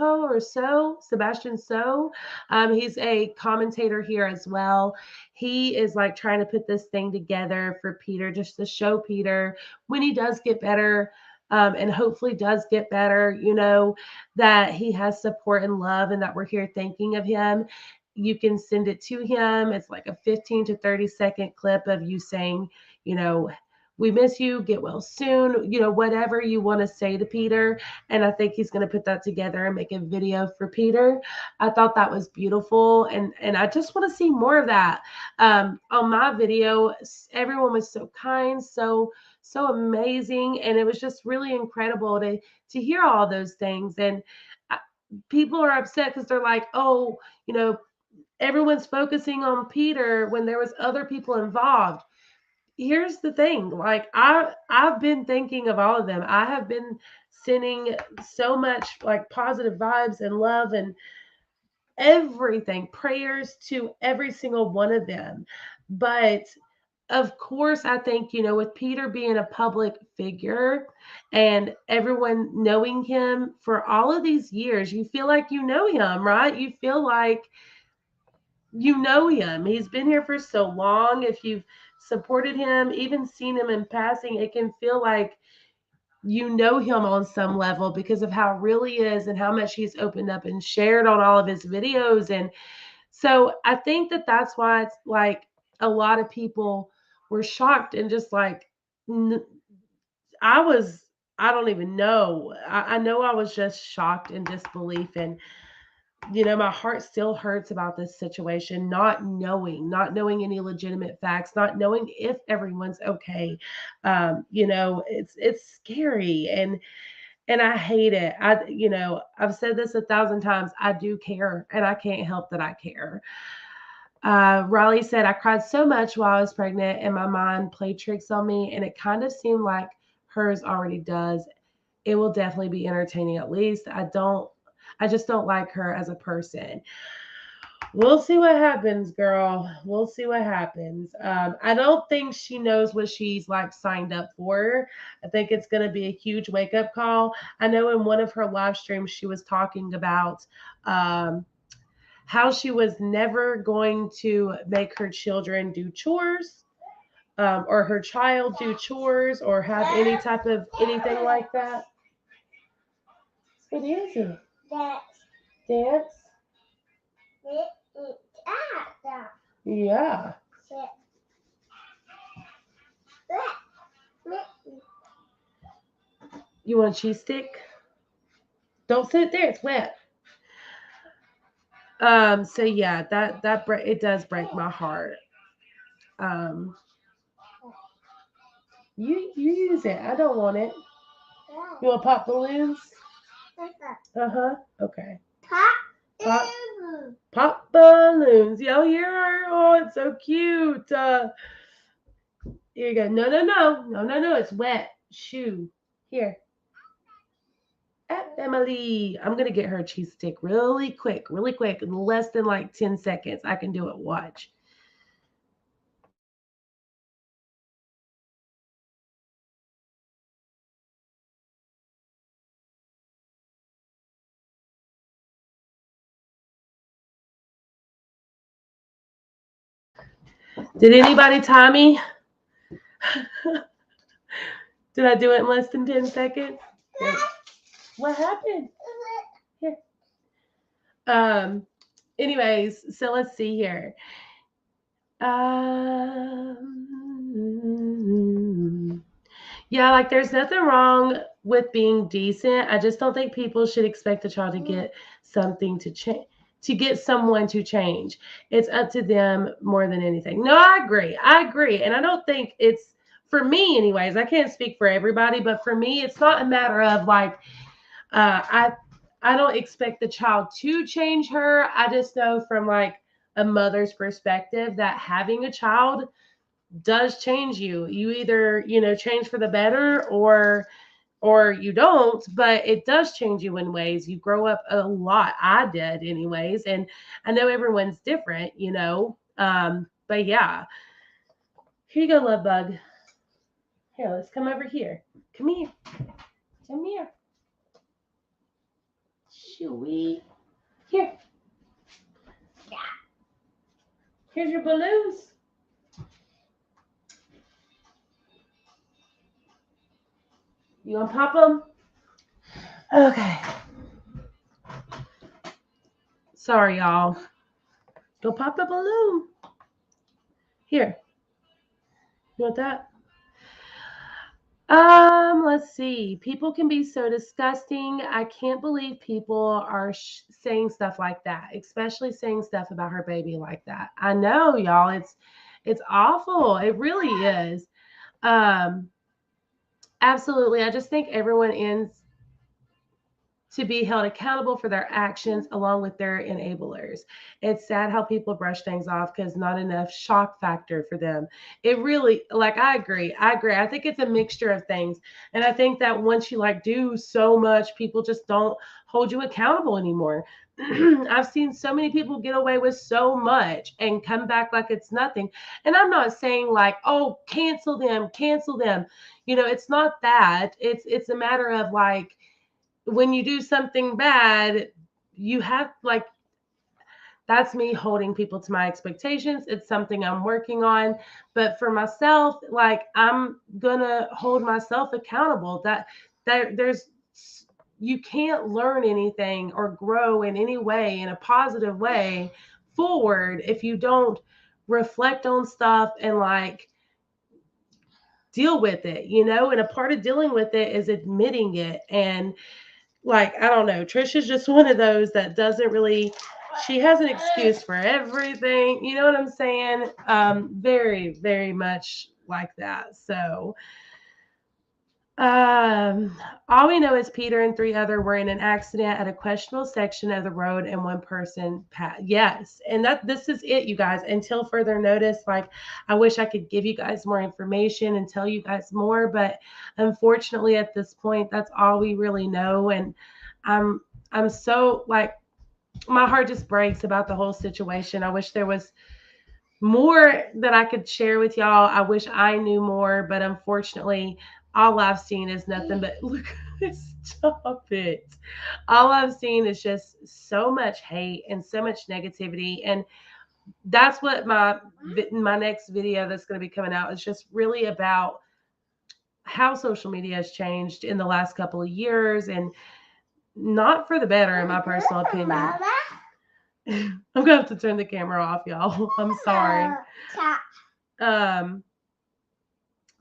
He's a commentator here as well. He is like trying to put this thing together for Peter, just to show Peter when he does get better, and hopefully does get better, that he has support and love and that we're here thinking of him. You can send it to him. It's like a 15 to 30-second clip of you saying, you know, we miss you, get well soon, whatever you want to say to Peter. And I think he's going to put that together and make a video for Peter. I thought that was beautiful. And I just want to see more of that. On my video, everyone was so kind, so amazing, and it was just really incredible to hear all those things. And people are upset because they're like, oh, everyone's focusing on Peter when there was other people involved. Here's the thing, like I've been thinking of all of them. I have been sending so much like positive vibes and love and everything, prayers to every single one of them. But of course, I think, with Peter being a public figure and everyone knowing him for all of these years, you feel like you know him, right? You feel like you know him. He's been here for so long. If you've supported him, even seen him in passing, it can feel like you know him on some level because of how real he is and how much he's opened up and shared on all of his videos. And so I think that that's why it's like a lot of people were shocked and just like, I was, I don't even know. I know I was just shocked in disbelief. And, my heart still hurts about this situation, not knowing any legitimate facts, not knowing if everyone's okay. It's scary, and I hate it. I've said this 1,000 times. I do care, and I can't help that I care. Riley said, I cried so much while I was pregnant, and my mind played tricks on me, and it kind of seemed like hers already does. It will definitely be entertaining, at least. I just don't like her as a person. We'll see what happens, girl. We'll see what happens. I don't think she knows what she's like signed up for. I think it's going to be a huge wake up call. I know in one of her live streams, she was talking about how she was never going to make her children do chores, or her child do chores, or have any type of anything like that. What is it? Dance? Yeah. You want a cheese stick? Don't sit there, it's wet. So yeah, it does break my heart. Um, you use it. I don't want it. You want to pop balloons? Uh-huh. Okay. Pop, pop balloons. Yo, here. Oh, it's so cute. Here you go. No, no, no. No, no, no. It's wet. Shoe. Here. Emily. I'm going to get her a cheese stick really quick, really quick. In less than like 10 seconds. I can do it. Watch. Did anybody time me? Did I do it in less than 10 seconds? Wait, what happened? Here. Um, anyways, so let's see here. Yeah, like there's nothing wrong with being decent. I just don't think people should expect a child to get something to change, to get someone to change. It's up to them more than anything. No, I agree. I agree. And I don't think it's for me anyways. I can't speak for everybody, but for me it's not a matter of like uh I I don't expect the child to change her. I just know from like a mother's perspective that having a child does change you. You either, change for the better or you don't, but it does change you in ways. You grow up a lot. I did anyways, and I know everyone's different. But yeah. Here you go, love bug. Here, let's come over here. Come here. Come here. Shooey. Here. Here's your balloons. You gonna pop them? Okay. Sorry, y'all. Go pop the balloon. Here. You want that? Let's see. People can be so disgusting. I can't believe people are saying stuff like that, especially saying stuff about her baby like that. I know, y'all. It's awful. It really is. Um, Absolutely. I just think everyone ends to be held accountable for their actions along with their enablers. It's sad how people brush things off because not enough shock factor for them. It really, like, I agree. I agree. I think it's a mixture of things. And I think that once you like do so much, people just don't hold you accountable anymore. I've seen so many people get away with so much and come back like it's nothing. And I'm not saying like, oh, cancel them, cancel them. It's not that. It's a matter of like when you do something bad, you have like that's me holding people to my expectations. It's something I'm working on. But for myself, like I'm gonna hold myself accountable. There's you can't learn anything or grow in any way in a positive way forward if you don't reflect on stuff and like deal with it. And a part of dealing with it is admitting it. And like I don't know, Trisha's just one of those that doesn't really, she has an excuse for everything, you know what I'm saying? Very very much like that. So um all we know is Peter and three other were in an accident at a questionable section of the road and one person passed. Yes, and that this is it, you guys, until further notice. Like I wish I could give you guys more information and tell you guys more, but unfortunately at this point that's all we really know. And i'm I'm so like my heart just breaks about the whole situation. I wish there was more that I could share with y'all. I wish I knew more, but unfortunately, all I've seen is nothing but look, stop it. All I've seen is just so much hate and so much negativity. And that's what my next video that's going to be coming out is just really about how social media has changed in the last couple of years and not for the better, in my personal opinion. I'm gonna have to turn the camera off, y'all. I'm sorry. Um,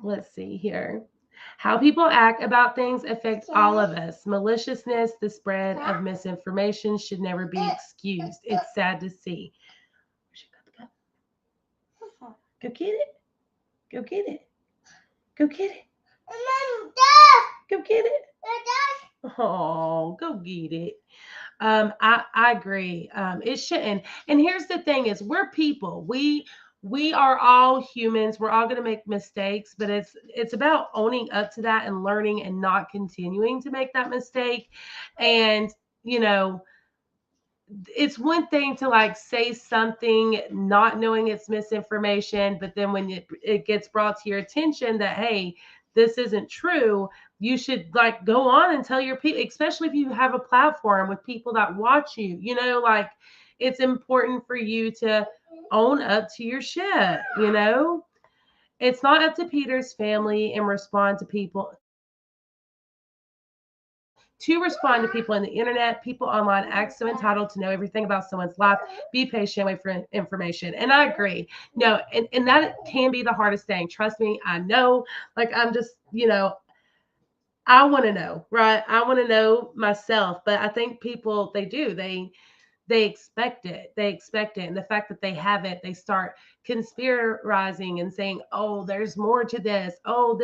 let's see here. How people act about things affects all of us. Maliciousness, the spread of misinformation should never be excused. It's sad to see. Go get it. Go get it. Go get it. Go get it. Oh, go get it. I agree. It shouldn't. And here's the thing: is we're people. We are all humans. We're all going to make mistakes, but it's about owning up to that and learning and not continuing to make that mistake. And you know, it's one thing to like say something not knowing it's misinformation, but then when it gets brought to your attention that, hey, this isn't true, you should like go on and tell your people, especially if you have a platform with people that watch you, like it's important for you to own up to your shit. It's not up to Peter's family and respond to people to respond to people on the internet. People online act so entitled to know everything about someone's life. Be patient, wait for information. And I agree. No, and that can be the hardest thing. Trust me, I know. Like I'm just, I want to know, right? I want to know myself. But I think people they do. They expect it. They expect it. And the fact that they have it, they start conspiring and saying, oh, there's more to this, oh,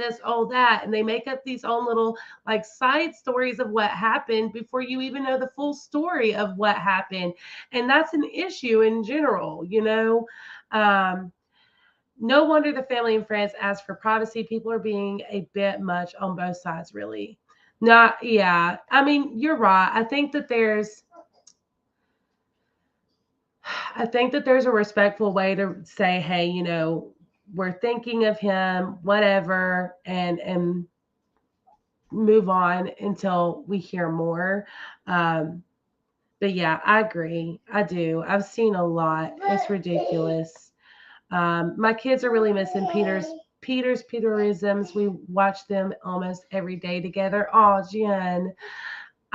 that. And they make up these own little like side stories of what happened before you even know the full story of what happened. And that's an issue in general. No wonder the family and friends ask for privacy. People are being a bit much on both sides, really. Not, yeah. I mean, you're right. I think that there's a respectful way to say, hey, we're thinking of him, whatever, and move on until we hear more. Um, but yeah, I agree. I do. I've seen a lot. It's ridiculous. My kids are really missing Peterisms. We watch them almost every day together. Oh, Jen.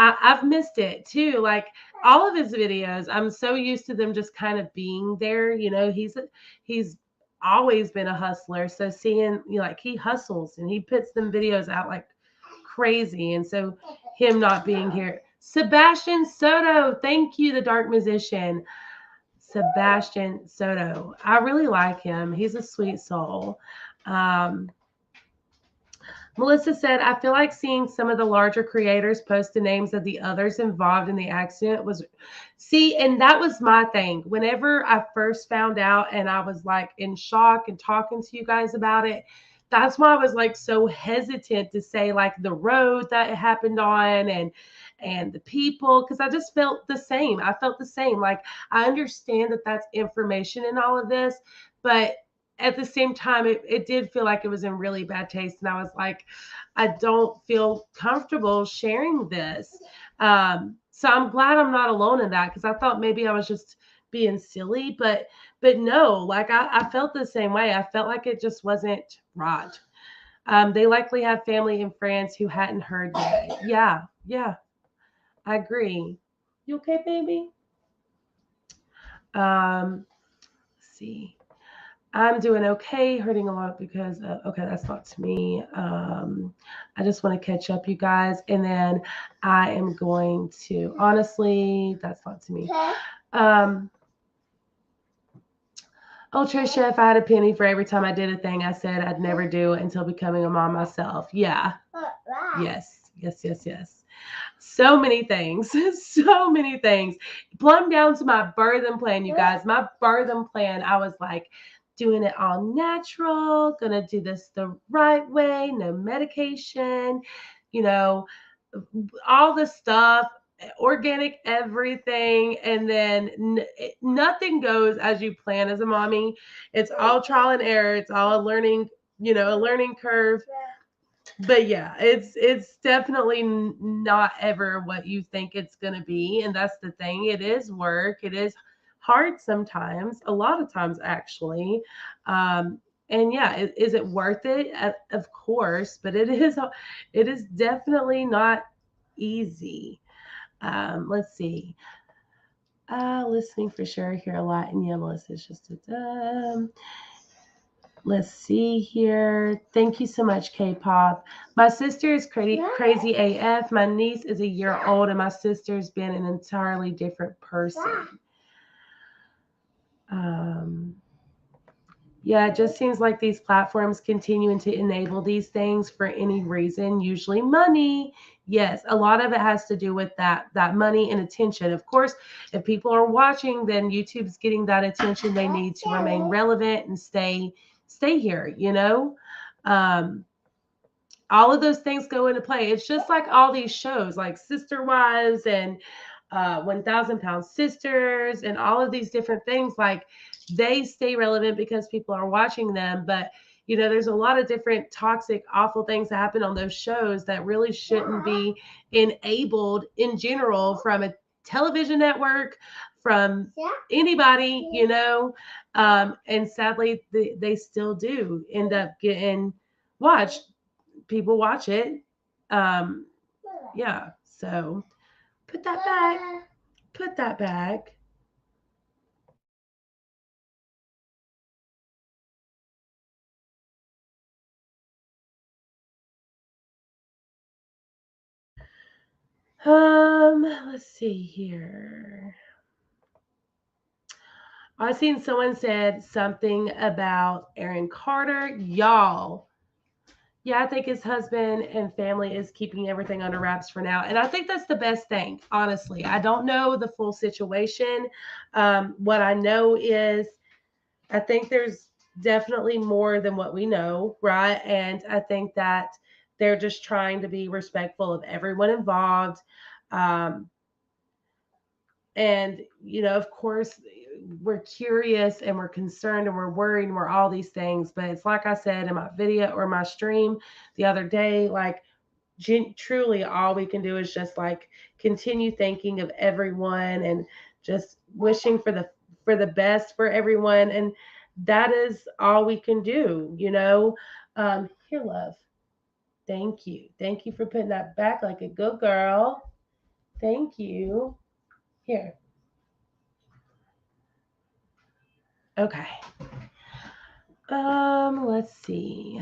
I've missed it too. Like all of his videos, I'm so used to them just kind of being there. He's always been a hustler. So seeing, like he hustles and he puts them videos out like crazy. And so him not being here. Sebastian Soto, thank you, the dark musician. Sebastian Soto. I really like him. He's a sweet soul. Um, Melissa said, I feel like seeing some of the larger creators post the names of the others involved in the accident was. See, and that was my thing. Whenever I first found out and I was like in shock and talking to you guys about it, that's why I was like so hesitant to say like the road that it happened on and the people, because I just felt the same. I felt the same. Like I understand that that's information in all of this, but at the same time, it did feel like it was in really bad taste. And I was like, I don't feel comfortable sharing this. So I'm glad I'm not alone in that because I thought maybe I was just being silly, but no, like I felt the same way. I felt like it just wasn't right. They likely have family and friends who hadn't heard yet. Yeah, I agree. You okay, baby? Let's see. I'm doing okay, hurting a lot because, okay, that's not to me. I just want to catch up, you guys. And then I am going to, honestly, that's not to me. Um, oh, Trisha, if I had a penny for every time I did a thing I said I'd never do until becoming a mom myself. Yeah. Yes. So many things. So many things. Plumb down to my birthing plan, you guys. My birthing plan, I was like doing it all natural, gonna do this the right way, no medication, you know, all the stuff, organic everything. And then nothing goes as you plan as a mommy. It's all trial and error. It's all a learning curve. But yeah, it's definitely not ever what you think it's going to be. And that's the thing. It is work. It is hard sometimes, a lot of times actually. And yeah, is it worth it? Of course, but it is definitely not easy. Let's see. Listening for sure. I hear a lot. And yeah, Melissa's just a Let's see here. Thank you so much, K-pop. My sister is crazy AF. My niece is a year old, and my sister's been an entirely different person. Um, yeah, it just seems like these platforms continuing to enable these things for any reason, usually money. Yes, a lot of it has to do with that money and attention. Of course, if people are watching, then YouTube's getting that attention. They need to remain relevant and stay here, you know? Um, all of those things go into play. It's just like all these shows like Sister Wives and 1,000 Pound Sisters and all of these different things. Like they stay relevant because people are watching them. But, you know, there's a lot of different toxic, awful things that happen on those shows that really shouldn't be enabled in general from a television network, from anybody, you know. And sadly, they still do end up getting watched. People watch it. Um, yeah. So put that back. Put that back. Let's see here. I seen someone said something about Aaron Carter. Y'all, yeah, I think his husband and family is keeping everything under wraps for now. And I think that's the best thing, honestly. I don't know the full situation. What I know is I think there's definitely more than what we know, right? And I think that they're just trying to be respectful of everyone involved. Um, and, you know, of course, we're curious and we're concerned and we're worried and we're all these things. But it's like I said in my video or my stream the other day, like, truly all we can do is just like continue thinking of everyone and just wishing for the best for everyone, and that is all we can do, you know. Here, love, thank you for putting that back like a good girl. Thank you. Here. Okay. Let's see.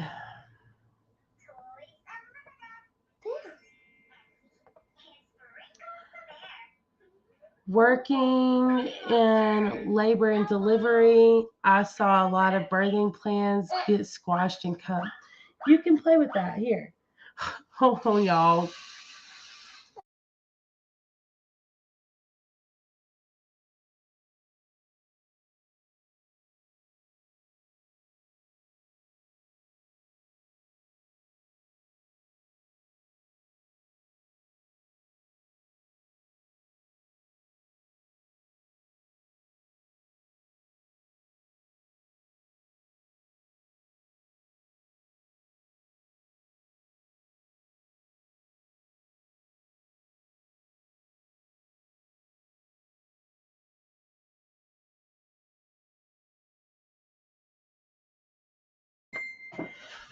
Working in labor and delivery, I saw a lot of birthing plans get squashed and cut. You can play with that here. Oh, y'all.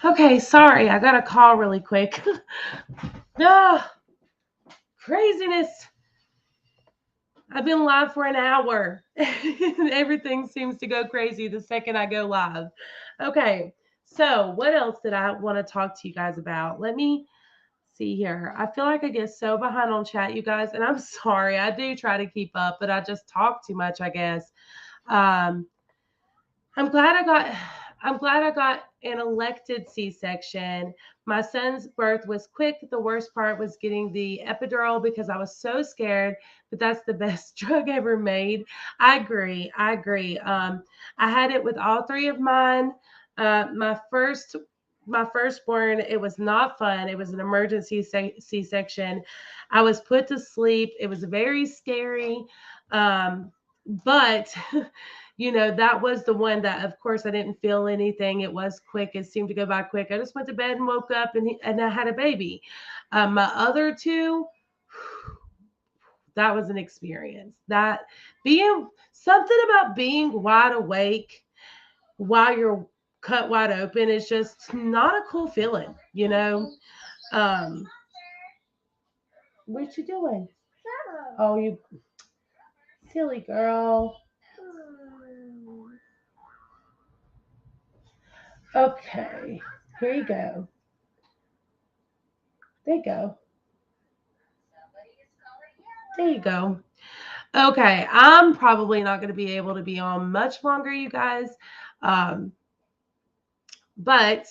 Okay, sorry, I got a call really quick. Ah, craziness. I've been live for an hour. Everything seems to go crazy the second I go live. Okay, so what else did I want to talk to you guys about? Let me see here. I feel like I get so behind on chat, you guys, and I'm sorry. I do try to keep up, but I just talk too much, I guess. Um, I'm glad I got I'm glad I got an elected C-section. My son's birth was quick. The worst part was getting the epidural because I was so scared, but that's the best drug ever made. I agree. I agree. I had it with all three of mine. My firstborn, it was not fun. It was an emergency C-section. I was put to sleep. It was very scary. But you know, that was the one that, of course, I didn't feel anything. It was quick. It seemed to go by quick. I just went to bed and woke up, and I had a baby. My other two, that was an experience. That being something about being wide awake while you're cut wide open is just not a cool feeling, you know. Um, what you doing? Oh, you silly girl. Okay, here you go. There you go. There you go. Okay, I'm probably not going to be able to be on much longer, you guys. Um, but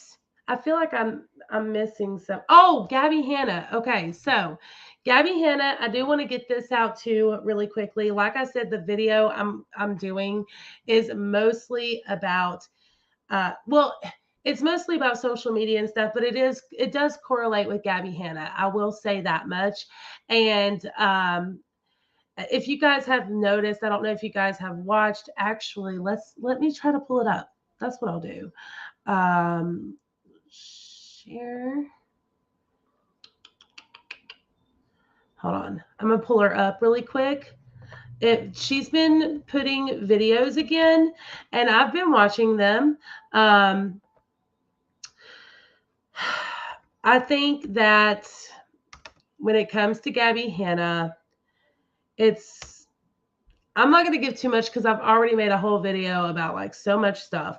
I feel like I'm missing some. Oh, Gabby Hanna. Okay, so Gabby Hanna, I do want to get this out too really quickly. Like I said, the video I'm doing is mostly about well, it's mostly about social media and stuff, but it does correlate with Gabby Hanna. I will say that much. And if you guys have noticed, I don't know if you guys have watched. Actually, let me try to pull it up. That's what I'll do. Um, share. Hold on. I'm gonna pull her up really quick. She's been putting videos again, and I've been watching them. Um, I think that when it comes to Gabby Hanna, it's I'm not going to give too much because I've already made a whole video about like so much stuff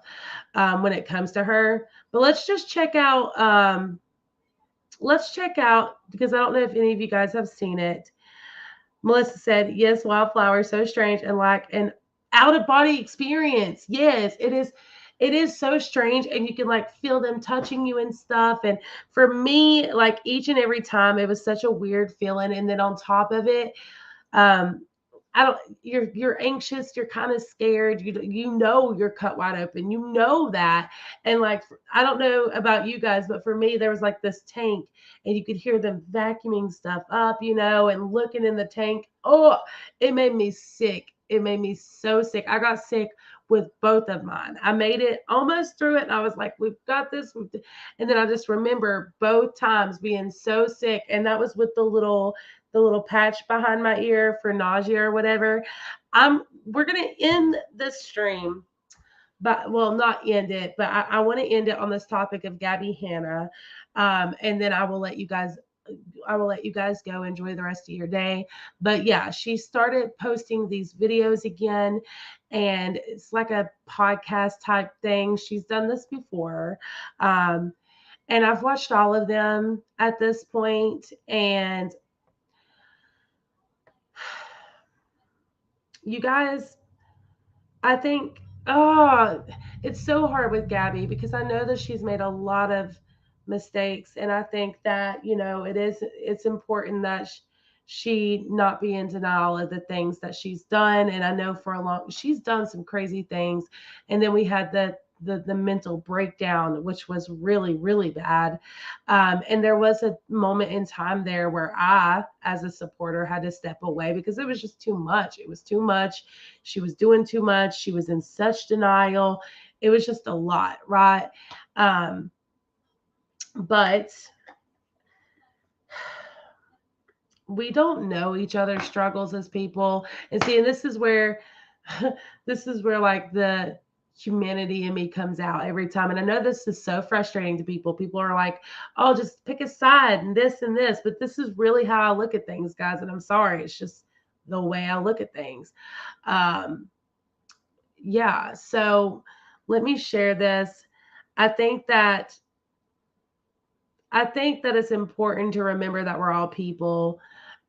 when it comes to her. But let's just check out. Let's check out because I don't know if any of you guys have seen it. Melissa said, "Yes, Wildflower is so strange and like an out of body experience. Yes, it is. It is so strange, and you can like feel them touching you and stuff. And for me, like each and every time, it was such a weird feeling. And then on top of it, um, I don't. You're anxious. You're kind of scared. You know you're cut wide open. You know that, and like I don't know about you guys, but for me, there was like this tank, and you could hear them vacuuming stuff up, and looking in the tank. Oh, it made me sick. It made me so sick. I got sick with both of mine. I made it almost through it, and I was like, "We've got this." And then I just remember both times being so sick, and that was with the little patch behind my ear for nausea or whatever. We're gonna end this stream, but well, not end it, but I want to end it on this topic of Gabby Hanna, and then I will let you guys go enjoy the rest of your day. But yeah, she started posting these videos again, and it's like a podcast type thing. She's done this before. Um, and I've watched all of them at this point, and you guys, I think, oh, it's so hard with Gabby because I know that she's made a lot of mistakes, and I think that it's important that she not be in denial of the things that she's done. And I know for a long she's done some crazy things, and then we had the mental breakdown, which was really really bad. And there was a moment in time there where I, as a supporter, had to step away because it was just too much. It was too much. She was doing too much. She was in such denial. It was just a lot, right? Um, but we don't know each other's struggles as people. And see, and this is where like the humanity in me comes out every time. And I know this is so frustrating to people. People are like, "Oh, just pick a side and this and this." But this is really how I look at things, guys. And I'm sorry, it's just the way I look at things. Um, yeah, so let me share this. I think that it's important to remember that we're all people,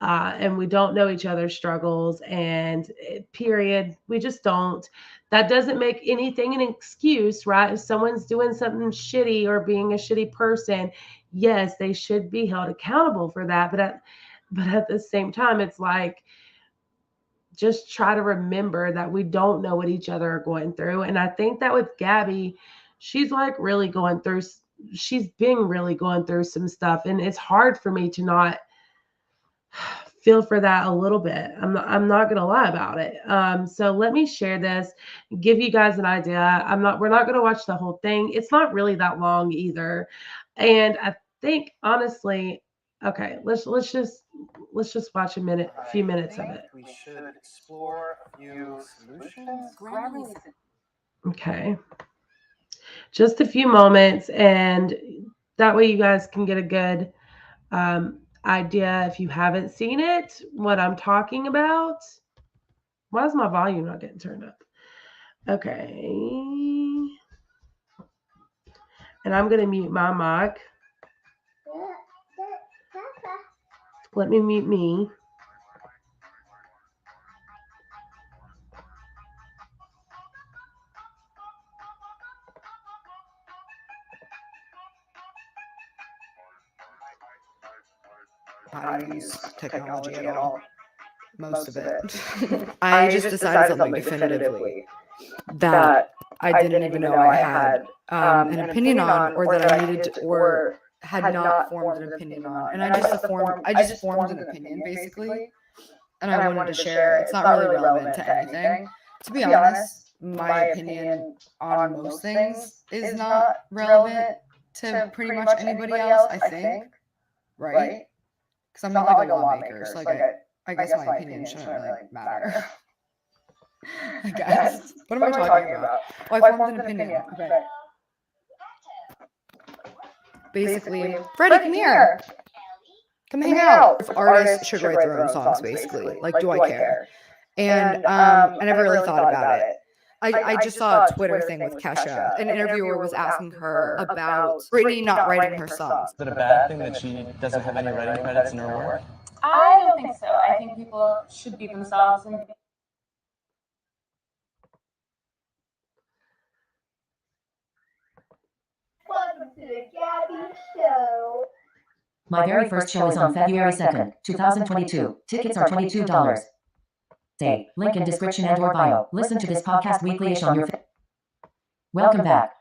and we don't know each other's struggles. And period, we just don't. That doesn't make anything an excuse, right? If someone's doing something shitty or being a shitty person, yes, they should be held accountable for that. But at the same time, it's like just try to remember that we don't know what each other are going through. And I think that with Gabby, she's like really going through, she's been really going through some stuff. And it's hard for me to not feel for that a little bit. I'm not going to lie about it. So let me share this, give you guys an idea. We're not going to watch the whole thing. It's not really that long either. And I think honestly, okay, let's just watch a few minutes of it. We should explore a few solutions. Okay. Just a few moments, and that way you guys can get a good idea if you haven't seen it, what I'm talking about. Why is my volume not getting turned up? Okay. And I'm going to mute my mic. Let me mute me. How to use technology at all. Most of it. I just decided something definitively that I didn't even know I had an opinion on, or that I needed to, or had not formed an opinion on. And I just formed an opinion basically, and I wanted to share it. It's not really relevant to anything. To be honest, my opinion on most things is not relevant to pretty much anybody else, I think, right? Because I'm not like a lawmaker, so I guess my opinion shouldn't really matter. I guess. What am I talking about? Oh, I formed an opinion. Okay. Basically, Freddie, come here. Come hang out. If artists should write their own songs, basically. Like, do I care? And I never really thought about it. I just saw a Twitter thing with Kesha. An interviewer was asking her about Britney not writing her songs. Is it a bad thing that she doesn't have any writing credits in her work? I don't think so. I think people should be themselves and Welcome to the Gabby Show. My very first show is on February 2nd, 2022. Tickets are $22. Day. Link in description and or bio. Listen to this podcast weekly-ish on your... Welcome back.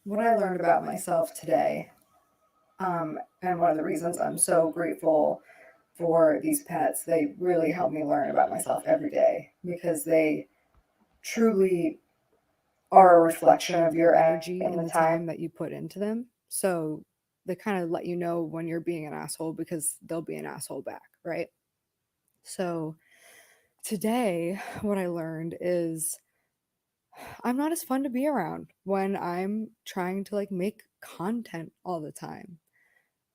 What I learned about myself today, and one of the reasons I'm so grateful for these pets, they really help me learn about myself every day, because they truly are a reflection of your energy and the time that you put into them. So they kind of let you know when you're being an asshole, because they'll be an asshole back, right? So today, what I learned is I'm not as fun to be around when I'm trying to like make content all the time.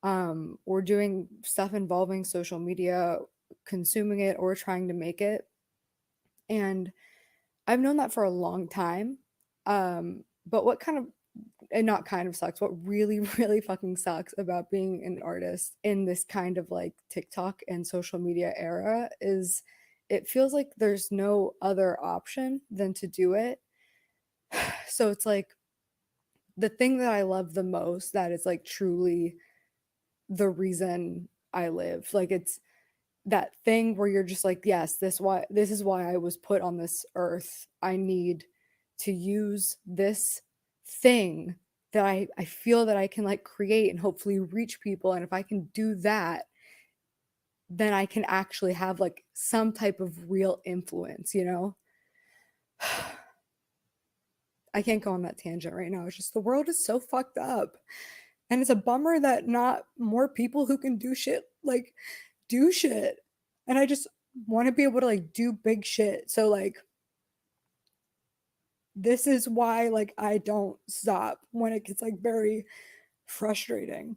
Or doing stuff involving social media, consuming it or trying to make it. And I've known that for a long time. But what kind of, and not kind of sucks, what really, really fucking sucks about being an artist in this kind of like TikTok and social media era is it feels like there's no other option than to do it. So it's like the thing that I love the most, that is like truly the reason I live. Like it's that thing where you're just like, yes, this is why I was put on this earth. I need to use this thing that I feel that I can like create and hopefully reach people. And if I can do that, then I can actually have like some type of real influence, you know? I can't go on that tangent right now. It's just the world is so fucked up. And it's a bummer that not more people who can do shit like do shit. And I just want to be able to like do big shit. So like this is why like I don't stop when it gets like very frustrating.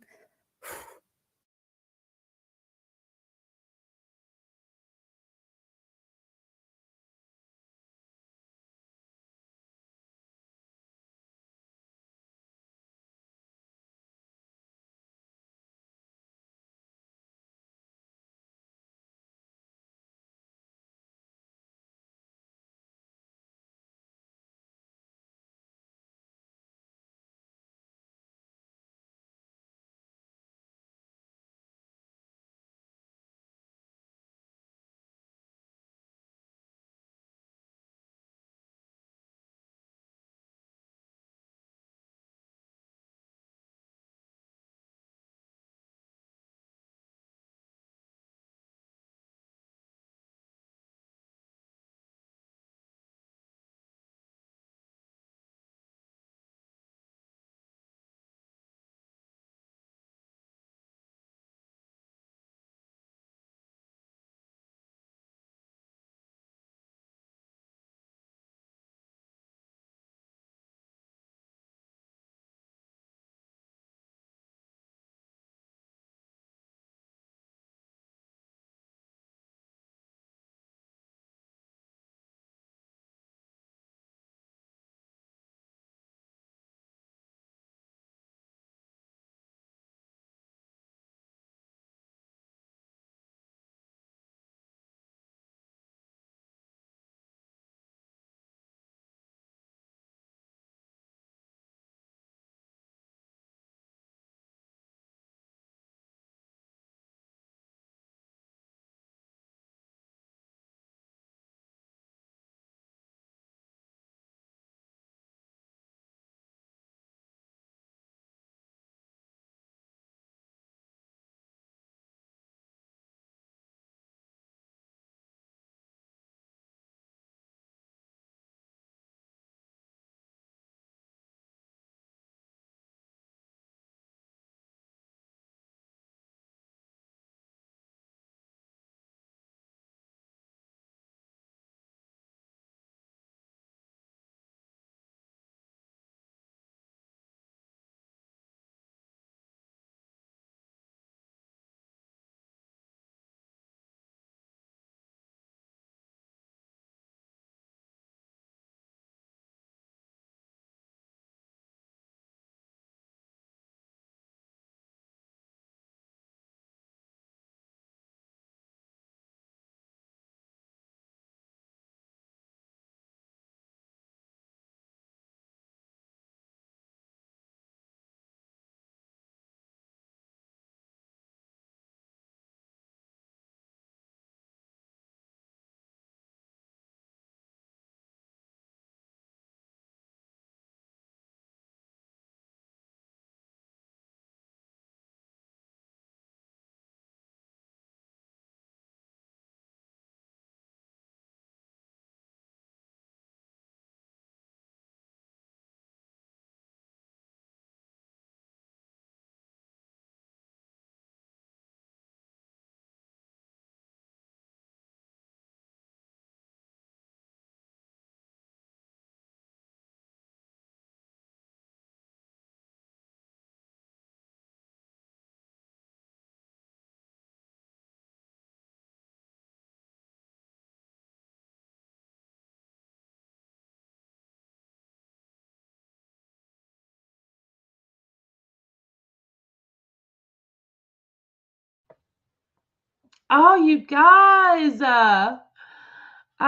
Oh, you guys, I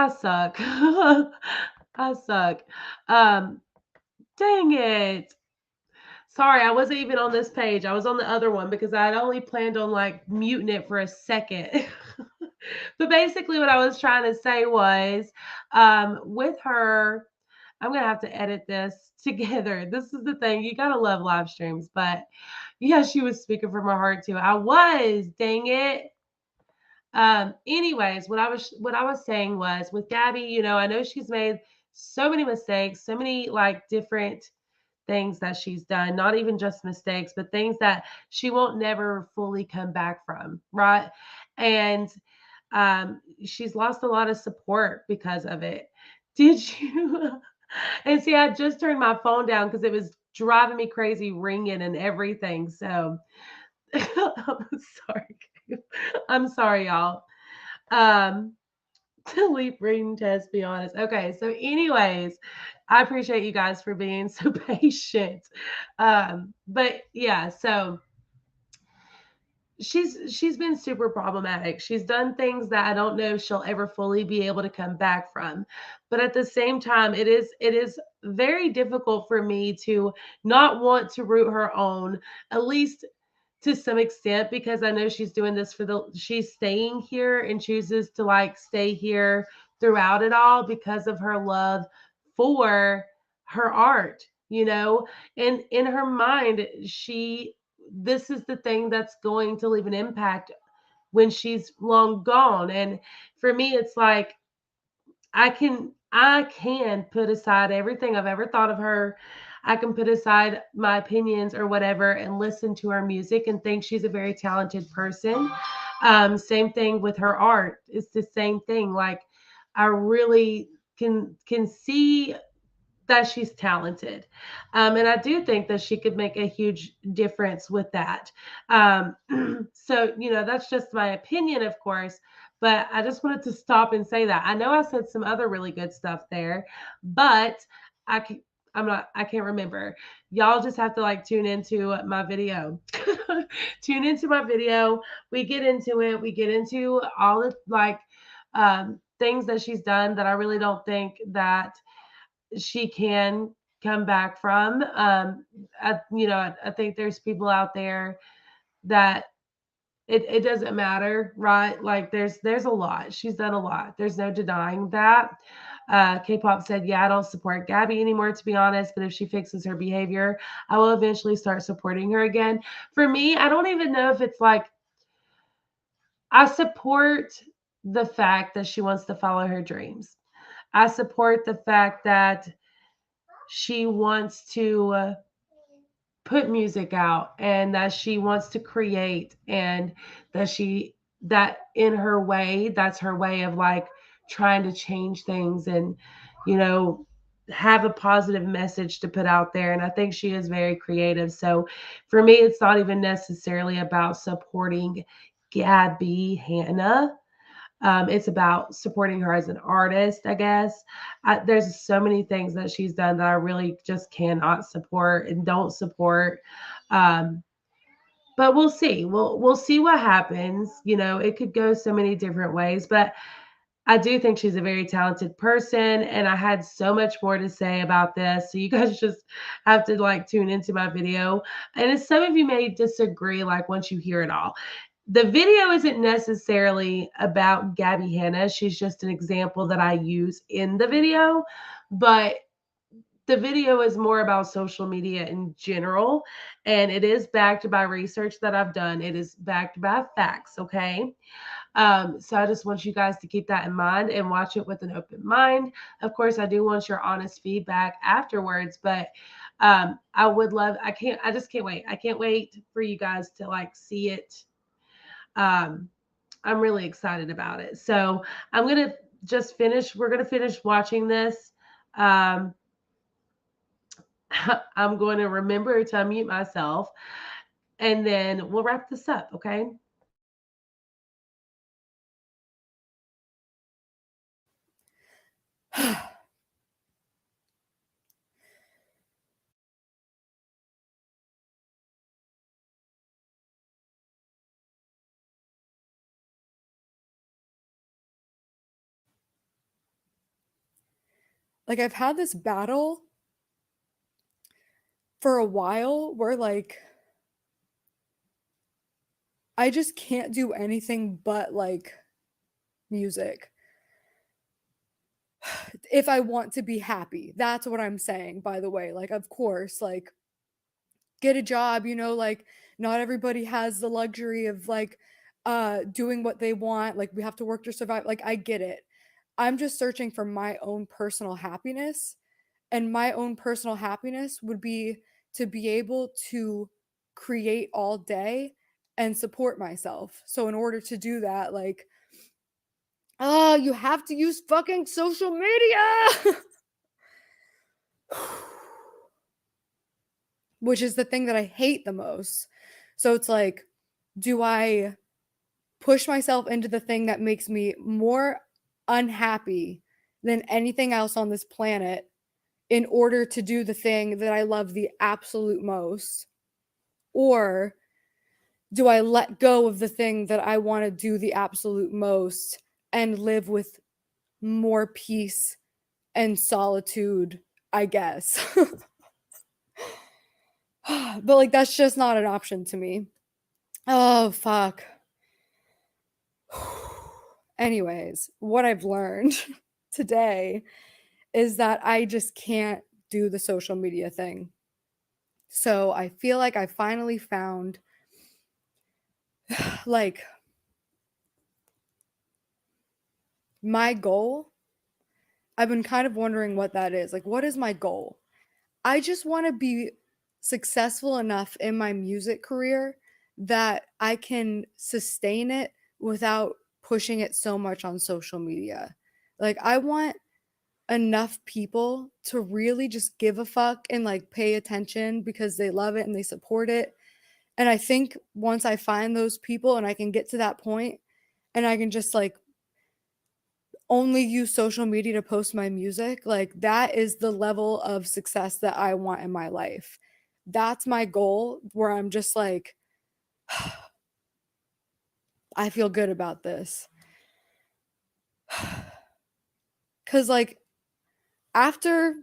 suck. I suck. Um, dang it. Sorry, I wasn't even on this page. I was on the other one because I had only planned on like muting it for a second. But basically, what I was trying to say was with her, I'm going to have to edit this together. This is the thing. You got to love live streams. But yeah, she was speaking from her heart too. I was, dang it. Anyways, what I was saying was with Gabby, I know she's made so many mistakes, so many like different things that she's done, not even just mistakes, but things that she won't never fully come back from, right? And she's lost a lot of support because of it. Did you? And see, I just turned my phone down because it was driving me crazy, ringing and everything. So I'm sorry. I'm sorry, y'all. Um, delete reading test, be honest. Okay, so anyways, I appreciate you guys for being so patient. But yeah, so she's been super problematic. She's done things that I don't know if she'll ever fully be able to come back from. But at the same time, it is very difficult for me to not want to root her on, at least to some extent, because I know she's doing this she's staying here and chooses to like stay here throughout it all because of her love for her art, and in her mind, this is the thing that's going to leave an impact when she's long gone. And for me, it's like I can put aside everything I've ever thought of her. I can put aside my opinions or whatever and listen to her music and think she's a very talented person. Same thing with her art. It's the same thing. Like I really can see that she's talented. And I do think that she could make a huge difference with that. Um, so, that's just my opinion, of course. But I just wanted to stop and say that. I know I said some other really good stuff there, but I can, I can't remember. Y'all just have to like tune into my video. Tune into my video. We get into it. We get into all the like things that she's done that I really don't think that she can come back from. I think there's people out there that it doesn't matter, right? Like there's a lot. She's done a lot. There's no denying that. K-pop said, "Yeah, I don't support Gabby anymore, to be honest. But if she fixes her behavior, I will eventually start supporting her again." For me, I don't even know if it's like I support the fact that she wants to follow her dreams. I support the fact that she wants to put music out and that she wants to create and that in her way, that's her way of like trying to change things and, you know, have a positive message to put out there. And I think she is very creative. So for me, it's not even necessarily about supporting Gabby Hanna. It's about supporting her as an artist, I guess. There's so many things that she's done that I really just cannot support and don't support. Um, but we'll see. We'll see what happens. It could go so many different ways, but I do think she's a very talented person, and I had so much more to say about this. So you guys just have to like tune into my video. And as some of you may disagree, like once you hear it all, the video isn't necessarily about Gabby Hanna. She's just an example that I use in the video, but the video is more about social media in general, and it is backed by research that I've done. It is backed by facts, okay? So I just want you guys to keep that in mind and watch it with an open mind. Of course, I do want your honest feedback afterwards, but I just can't wait. I can't wait for you guys to like see it. Um, I'm really excited about it. So we're gonna finish watching this. Um, I'm going to remember to unmute myself and then we'll wrap this up, okay? like I've had this battle for a while where like I just can't do anything but like music if I want to be happy. That's what I'm saying, by the way. Like, of course, like get a job, you know, like not everybody has the luxury of like doing what they want. Like we have to work to survive. Like I get it. I'm just searching for my own personal happiness, and my own personal happiness would be to be able to create all day and support myself. So in order to do that, like oh, you have to use fucking social media. Which is the thing that I hate the most. So it's like, do I push myself into the thing that makes me more unhappy than anything else on this planet in order to do the thing that I love the absolute most? Or do I let go of the thing that I want to do the absolute most and live with more peace and solitude, I guess? But like that's just not an option to me. Oh fuck. Anyways, what I've learned today is that I just can't do the social media thing. So I feel like I finally found like my goal. I've been kind of wondering what that is. Like, what is my goal? I just want to be successful enough in my music career that I can sustain it without pushing it so much on social media. Like, I want enough people to really just give a fuck and like pay attention because they love it and they support it. And I think once I find those people and I can get to that point and I can just like only use social media to post my music, like that is the level of success that I want in my life. That's my goal, where I'm just like, I feel good about this. Cause like after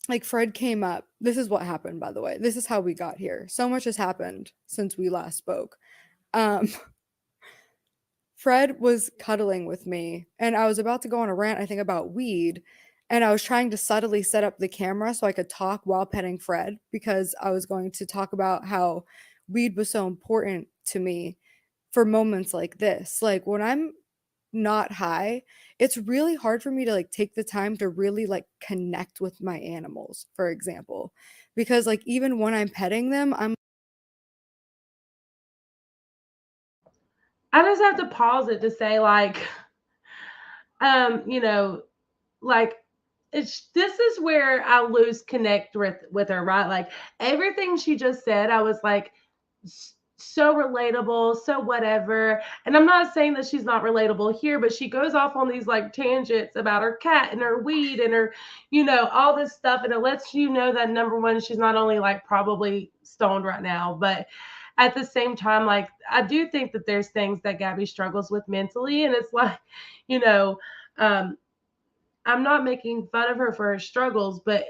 like Fred came up, this is what happened, by the way. This is how we got here. So much has happened since we last spoke. Fred was cuddling with me and I was about to go on a rant, I think, about weed. And I was trying to subtly set up the camera so I could talk while petting Fred, because I was going to talk about how weed was so important to me for moments like this. Like when I'm not high, it's really hard for me to like take the time to really like connect with my animals, for example. Because like even when I'm petting them, I just have to pause it to say, like, you know, like this is where I lose connect with her, right? Like everything she just said, I was like so relatable, so whatever. And I'm not saying that she's not relatable here, but she goes off on these like tangents about her cat and her weed and her, you know, all this stuff. And it lets you know that number one, she's not only like probably stoned right now, but at the same time, like I do think that there's things that Gabby struggles with mentally. And it's like, you know, I'm not making fun of her for her struggles, but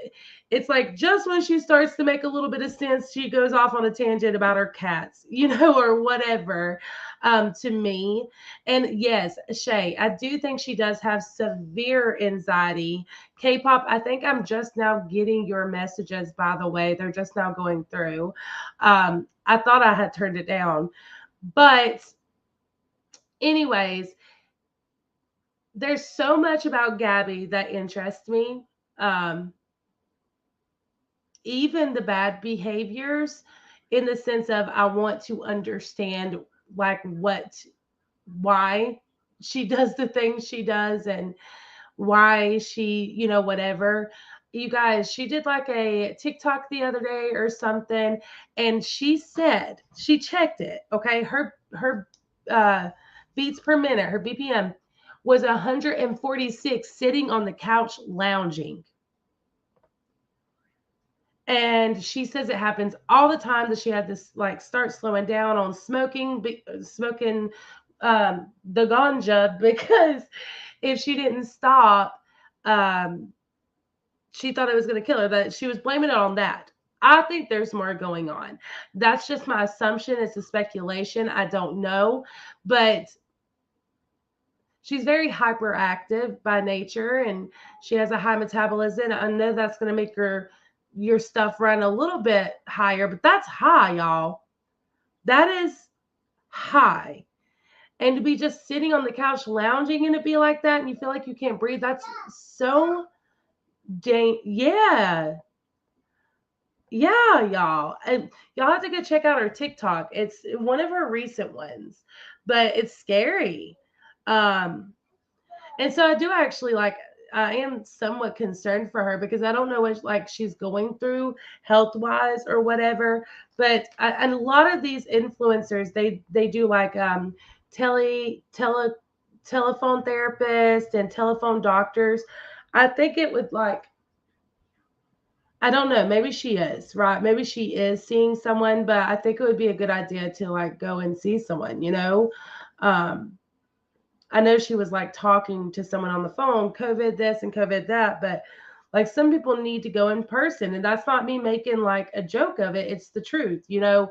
it's like just when she starts to make a little bit of sense, she goes off on a tangent about her cats, you know, or whatever, to me. And yes, Shay, I do think she does have severe anxiety. K-pop, I think I'm just now getting your messages, by the way. They're just now going through. I thought I had turned it down. But anyways, there's so much about Gabby that interests me. Um, Even the bad behaviors, in the sense of I want to understand like why she does the things she does and why she, you know, whatever. You guys, she did like a TikTok the other day or something, and she said she checked it. Okay, her beats per minute, her BPM was 146 sitting on the couch lounging. And she says it happens all the time that she had this like start slowing down on smoking the ganja, because if she didn't stop, um, she thought it was going to kill her, that she was blaming it on that. I think there's more going on. That's just my assumption. It's a speculation. I don't know. But she's very hyperactive by nature and she has a high metabolism. I know that's going to make your stuff run a little bit higher, but that's high, y'all. That is high. And to be just sitting on the couch lounging and it be like that and you feel like you can't breathe, that's so yeah. Yeah, y'all. And y'all have to go check out her TikTok. It's one of her recent ones, but it's scary. Um, and so I do actually like I am somewhat concerned for her because I don't know what like she's going through health wise or whatever. But and a lot of these influencers they do like telephone therapists and telephone doctors. I think it would like I don't know. Maybe she is, right? Maybe she is seeing someone, but I think it would be a good idea to like go and see someone, you know? Um, I know she was like talking to someone on the phone, COVID this and COVID that, but like some people need to go in person. And that's not me making like a joke of it. It's the truth, you know?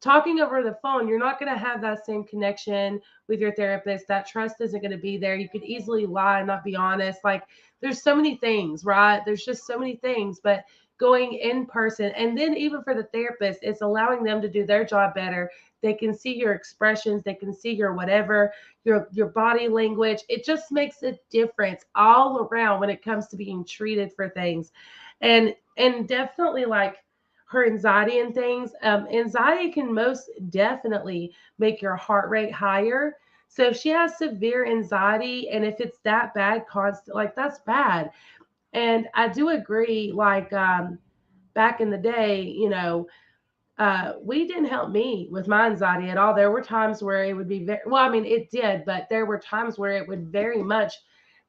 Talking over the phone, you're not going to have that same connection with your therapist. That trust isn't going to be there. You could easily lie and not be honest. Like there's so many things, right? There's just so many things, but going in person and then even for the therapist, it's allowing them to do their job better. They can see your expressions, they can see your whatever, your body language. It just makes a difference all around when it comes to being treated for things. And definitely like her anxiety and things. Anxiety can most definitely make your heart rate higher. So if she has severe anxiety and if it's that bad, constant, like that's bad. And I do agree, like back in the day, you know, we didn't help me with my anxiety at all. There were times where it would be very, well, I mean, it did, but there were times where it would very much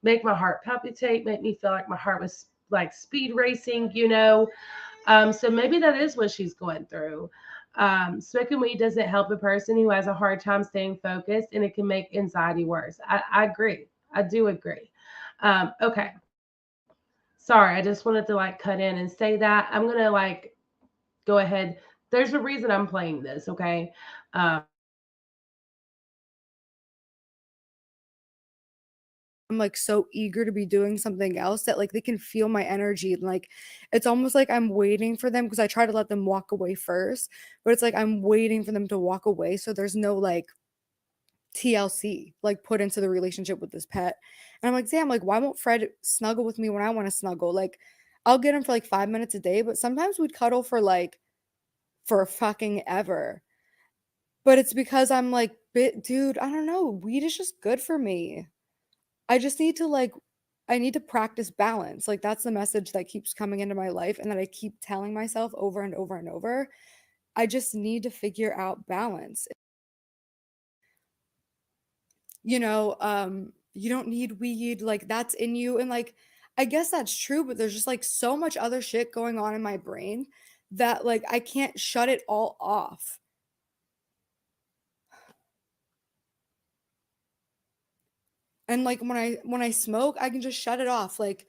make my heart palpitate, make me feel like my heart was like speed racing, you know. So maybe that is what she's going through. Smoking weed doesn't help a person who has a hard time staying focused, and it can make anxiety worse. I agree. I do agree. Okay. Sorry, I just wanted to like cut in and say that. I'm gonna like go ahead. There's a reason I'm playing this, okay? Um, I'm like so eager to be doing something else that like they can feel my energy and like it's almost like I'm waiting for them because I try to let them walk away first, but it's like I'm waiting for them to walk away so there's no like TLC like put into the relationship with this pet. And I'm like, damn, like why won't Fred snuggle with me when I want to snuggle? Like I'll get him for like 5 minutes a day, but sometimes we'd cuddle for like for fucking ever. But it's because I'm like, dude, I don't know. Weed is just good for me. I just need to like I need to practice balance. Like that's the message that keeps coming into my life and that I keep telling myself over and over and over. I just need to figure out balance. You don't need weed, like that's in you. And like I guess that's true, but there's just like so much other shit going on in my brain that like I can't shut it all off. And like when I smoke, I can just shut it off. Like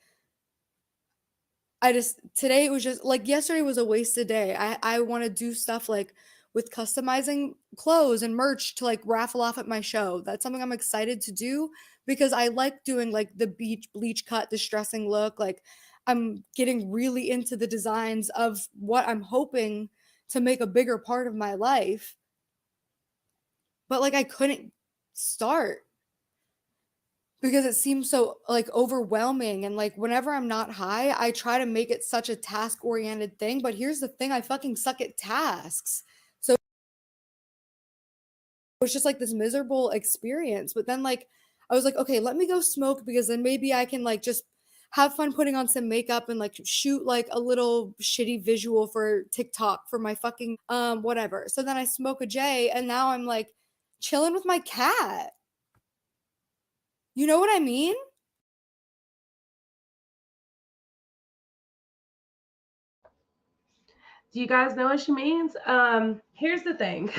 I just today it was just like yesterday was a wasted day. I want to do stuff like with customizing clothes and merch to like raffle off at my show. That's something I'm excited to do because I like doing like the beach bleach cut distressing look. Like I'm getting really into the designs of what I'm hoping to make a bigger part of my life. But like I couldn't start because it seems so like overwhelming and like whenever I'm not high, I try to make it such a task oriented thing, but here's the thing, I fucking suck at tasks. So it's just like this miserable experience. But then like I was like, okay, let me go smoke because then maybe I can like just have fun putting on some makeup and like shoot like a little shitty visual for TikTok for my fucking whatever. So then I smoke a J and now I'm like chilling with my cat. You know what I mean? do you guys know what she means? Here's the thing.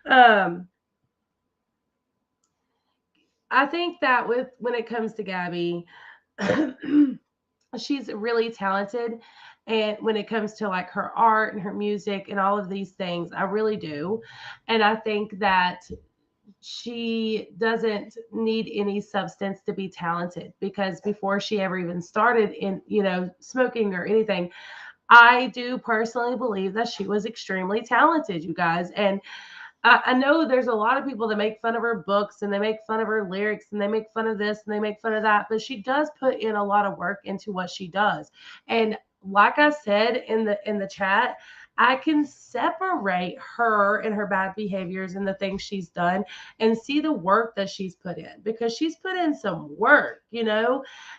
um, I think that with when it comes to Gabby, she's really talented. And when it comes to like her art and her music and all of these things, I really do. And I think that she doesn't need any substance to be talented, because before she ever even started in, smoking or anything, I do personally believe that she was extremely talented, you guys. And I know there's a lot of people that make fun of her books and they make fun of her lyrics and they make fun of this and they make fun of that, but she does put in a lot of work into what she does. And like I said in the chat, I can separate her and her bad behaviors and the things she's done and see the work that she's put in, because she's put in some work,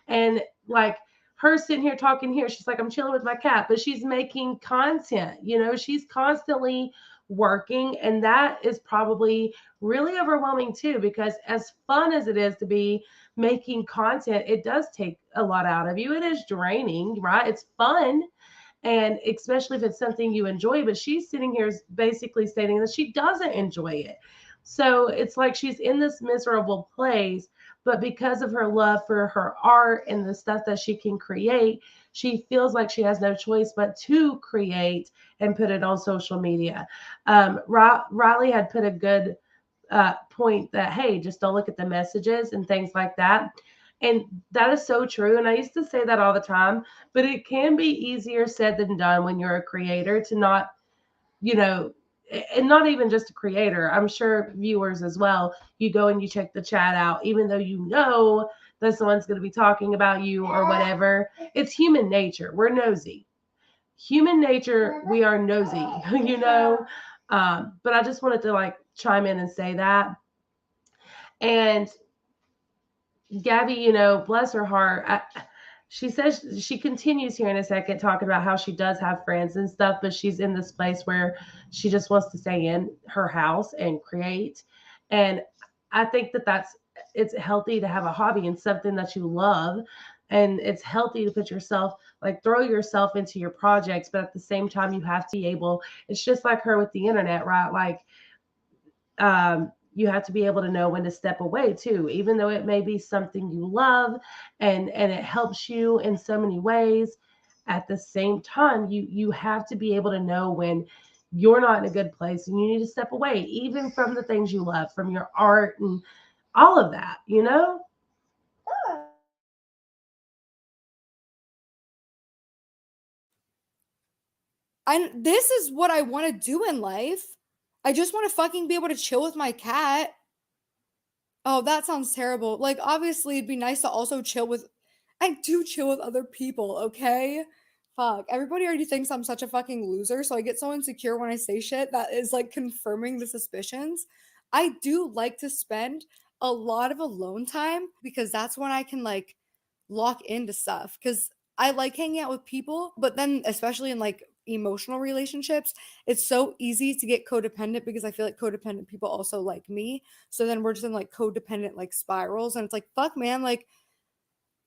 and like her sitting here talking here, she's like, I'm chilling with my cat, but she's making content, she's constantly working. And that is probably really overwhelming too, because as fun as it is to be making content, it does take a lot out of you. It is draining, right? It's fun, and especially if it's something you enjoy, but she's sitting here basically stating that she doesn't enjoy it. So it's like she's in this miserable place, but because of her love for her art and the stuff that she can create, she feels like she has no choice but to create and put it on social media. Riley had put a good point that, hey, just don't look at the messages and things like that. And that is so true. And I used to say that all the time, but it can be easier said than done when you're a creator to not, you know, and not even just a creator. I'm sure viewers as well. You go and you check the chat out, even though you know that someone's going to be talking about you or whatever. It's human nature. We're nosy. Human nature, we are nosy, But I just wanted to like chime in and say that. And Gabby, bless her heart. She says she continues here in a second talking about how she does have friends and stuff, but she's in this place where she just wants to stay in her house and create. And I think it's healthy to have a hobby and something that you love. And it's healthy to put yourself, like throw yourself into your projects, but at the same time, you have to be able, it's just like her with the internet, right? Like, you have to be able to know when to step away too, even though it may be something you love and it helps you in so many ways. At the same time, you have to be able to know when you're not in a good place and you need to step away, even from the things you love, from your art and all of that. And this is what I want to do in life. I just want to fucking be able to chill with my cat. Oh, that sounds terrible. Like, obviously, it'd be nice to also chill with. I do chill with other people, okay? Fuck. Everybody already thinks I'm such a fucking loser, so I get so insecure when I say shit that is like confirming the suspicions. I do like to spend a lot of alone time because that's when I can like lock into stuff. Because I like hanging out with people, but then, especially in like emotional relationships, it's so easy to get codependent because I feel like codependent people also like me. So then we're just in like codependent like spirals. And it's like, fuck, man, like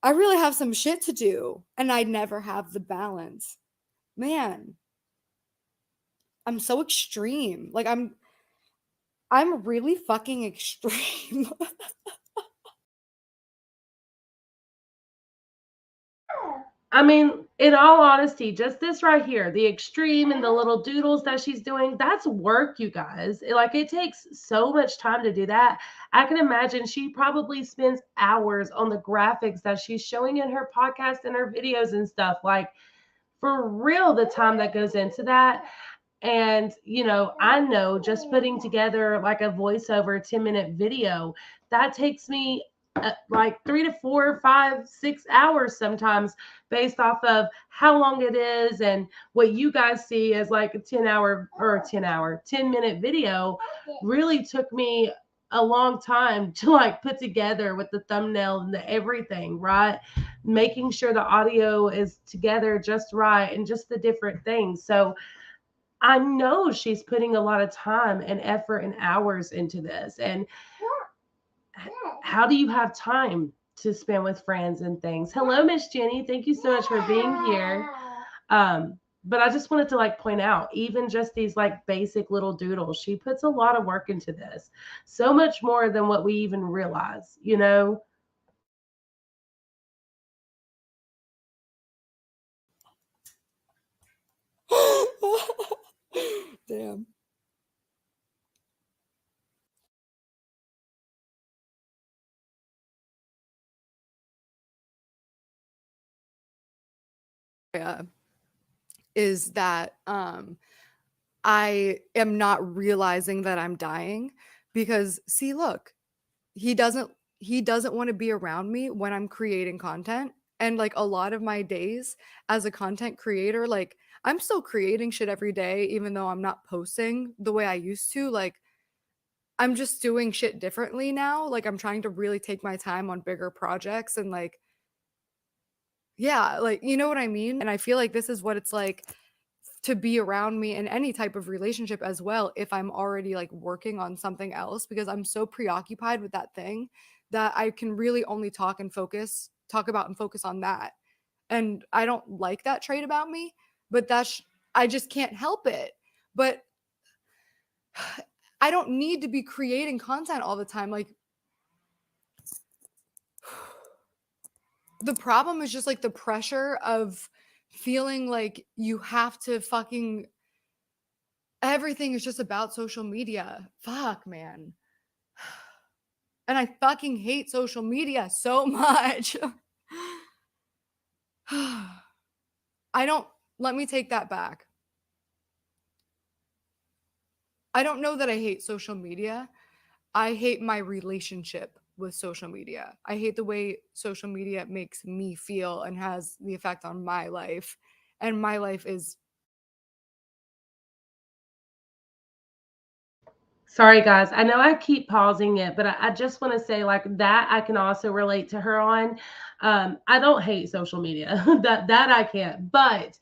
I really have some shit to do. And I never have the balance. Man, I'm so extreme. Like I'm really fucking extreme. I mean, in all honesty, just this right here, the extreme and the little doodles that she's doing, that's work, you guys. Like, it takes so much time to do that. I can imagine she probably spends hours on the graphics that she's showing in her podcast and her videos and stuff. Like, for real, the time that goes into that. And, I know just putting together like a voiceover 10-minute video, that takes me like 3 to 4, 5, 6 hours sometimes, based off of how long it is. And what you guys see as like a 10-minute video really took me a long time to like put together with the thumbnail and the everything, right? Making sure the audio is together just right and just the different things. So I know she's putting a lot of time and effort and hours into this. And how do you have time to spend with friends and things? Hello, Miss Jenny. Thank you so much for being here. But I just wanted to like point out, even just these like basic little doodles, she puts a lot of work into this. So much more than what we even realize. is that I am not realizing that I'm dying because see, look, he doesn't want to be around me when I'm creating content. And like a lot of my days as a content creator, like I'm still creating shit every day, even though I'm not posting the way I used to. Like I'm just doing shit differently now. Like I'm trying to really take my time on bigger projects and like, yeah, like, you know what I mean? And I feel like this is what it's like to be around me in any type of relationship as well if I'm already like working on something else, because I'm so preoccupied with that thing that I can really only talk about and focus on that. And I don't like that trait about me, but I just can't help it. But I don't need to be creating content all the time. Like the problem is just like the pressure of feeling like you have to fucking everything is just about social media. Fuck, man. And I fucking hate social media so much. Let me take that back. I don't know that I hate social media. I hate my relationship with social media. I hate the way social media makes me feel and has the effect on my life. And my life is. Sorry, guys. I know I keep pausing it, but I just want to say, like, that I can also relate to her on. I don't hate social media. that I can't. But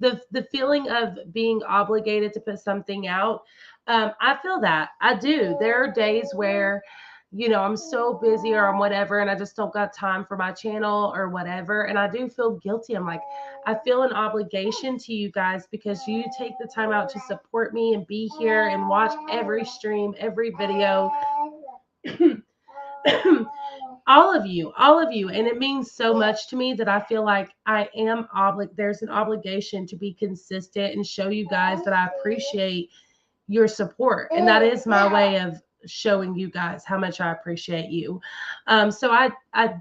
the feeling of being obligated to put something out, I feel that. I do. There are days where, I'm so busy or I'm whatever, and I just don't got time for my channel or whatever. And I do feel guilty. I'm like, I feel an obligation to you guys because you take the time out to support me and be here and watch every stream, every video. all of you. And it means so much to me that I feel like there's an obligation to be consistent and show you guys that I appreciate your support. And that is my way of showing you guys how much I appreciate you. So I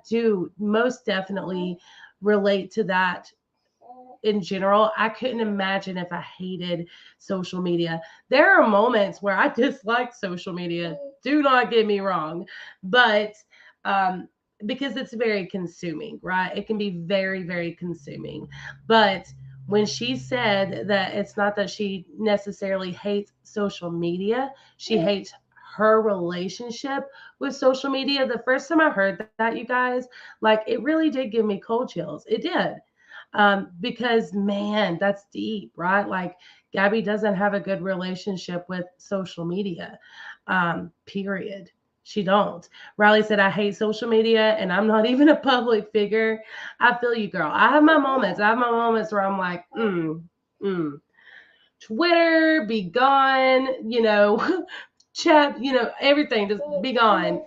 do most definitely relate to that in general. I couldn't imagine if I hated social media. There are moments where I dislike social media. Do not get me wrong, but um, because it's very consuming, right? It can be very, very consuming. But when she said that it's not that she necessarily hates social media, she hates her relationship with social media. The first time I heard that, you guys, like it really did give me cold chills. It did. Because man, that's deep, right? Like Gabby doesn't have a good relationship with social media, period. She don't. Riley said, I hate social media and I'm not even a public figure. I feel you, girl. I have my moments. I have my moments where I'm like, Twitter, be gone, chat, everything, just be gone.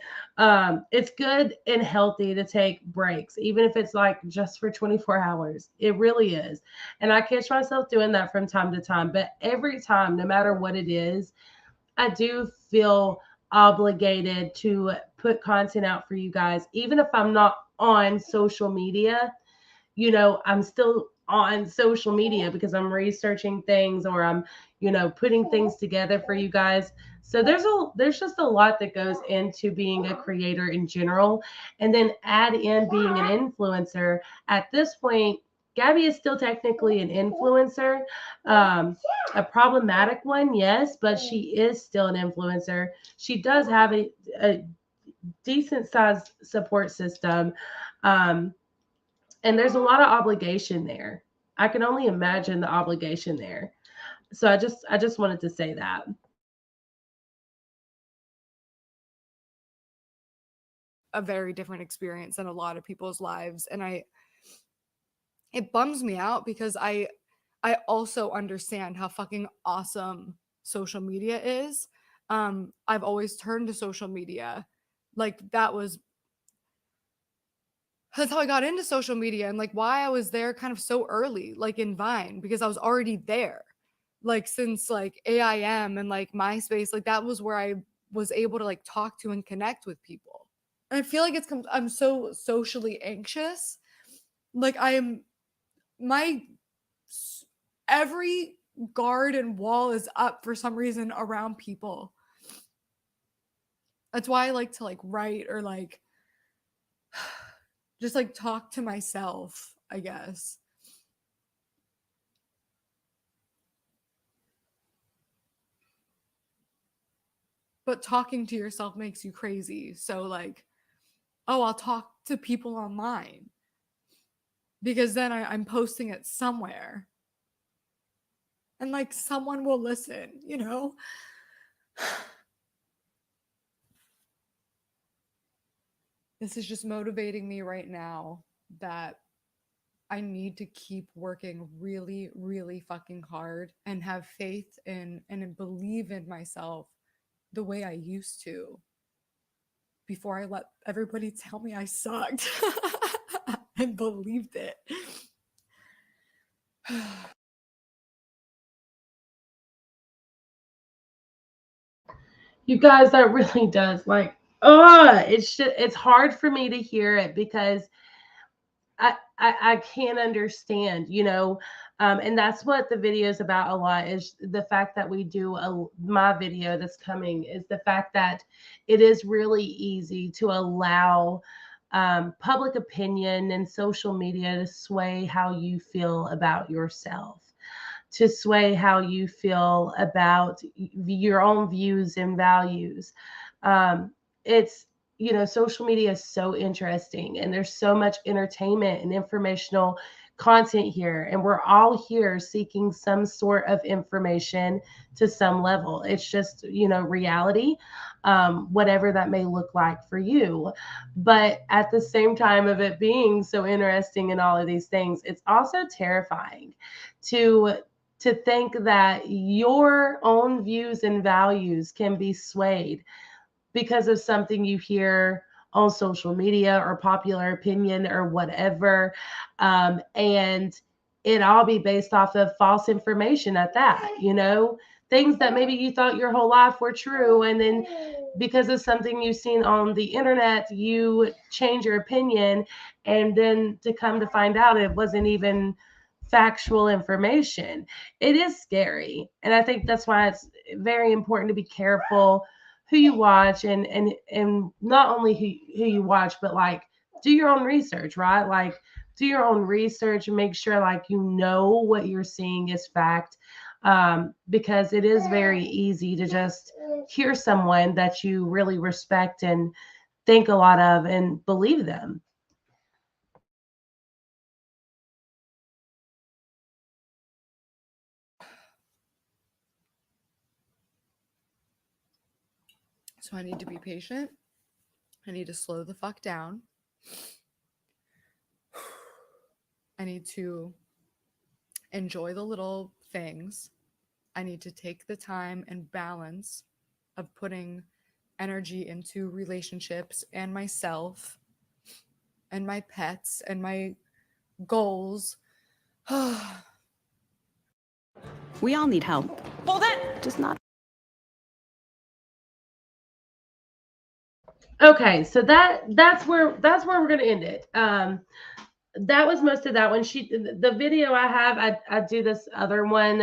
It's good and healthy to take breaks, even if it's like just for 24 hours. It really is. And I catch myself doing that from time to time. But every time, no matter what it is, I do feel obligated to put content out for you guys, even if I'm not on social media. I'm still on social media because I'm researching things or I'm, putting things together for you guys. So there's just a lot that goes into being a creator in general. And then add in being an influencer. At this point, Gabby is still technically an influencer, a problematic one, yes, but she is still an influencer. She does have a decent sized support system. And there's a lot of obligation there. I can only imagine the obligation there. So I just wanted to say that. A very different experience in a lot of people's lives. And it bums me out because I also understand how fucking awesome social media is. I've always turned to social media. Like that's how I got into social media and like why I was there kind of so early, like in Vine, because I was already there. Like since like AIM and like MySpace, like that was where I was able to like talk to and connect with people. And I feel like I'm so socially anxious. Like my every guard and wall is up for some reason around people. That's why I like to like write or like just like talk to myself, I guess. But talking to yourself makes you crazy. So like, oh, I'll talk to people online because then I'm posting it somewhere. And like someone will listen, you know? This is just motivating me right now that I need to keep working really, really fucking hard and have faith in and believe in myself the way I used to before I let everybody tell me I sucked and believed it. You guys, that really does like, it's hard for me to hear it because I can't understand, you know, and that's what the video is about a lot, is the fact that we do my video that's coming, is the fact that it is really easy to allow public opinion and social media to sway how you feel about yourself, to sway how you feel about your own views and values. It's, you know, social media is so interesting and there's so much entertainment and informational content here. And we're all here seeking some sort of information to some level. It's just, you know, reality, whatever that may look like for you. But at the same time of it being so interesting and all of these things, it's also terrifying to think that your own views and values can be swayed because of something you hear on social media or popular opinion or whatever. And it all be based off of false information at that, you know, things that maybe you thought your whole life were true. And then because of something you've seen on the internet, you change your opinion. And then to come to find out it wasn't even factual information. It is scary. And I think that's why it's very important to be careful who you watch, and not only who you watch, but like do your own research, right? Like do your own research and make sure like you know what you're seeing is fact, because it is very easy to just hear someone that you really respect and think a lot of and believe them. So I need to be patient. I need to slow the fuck down. I need to enjoy the little things. I need to take the time and balance of putting energy into relationships and myself and my pets and my goals. We all need help. Well, then. Just not. Okay, so that's where we're gonna end it. That was most of that one. The video I have, I do this other one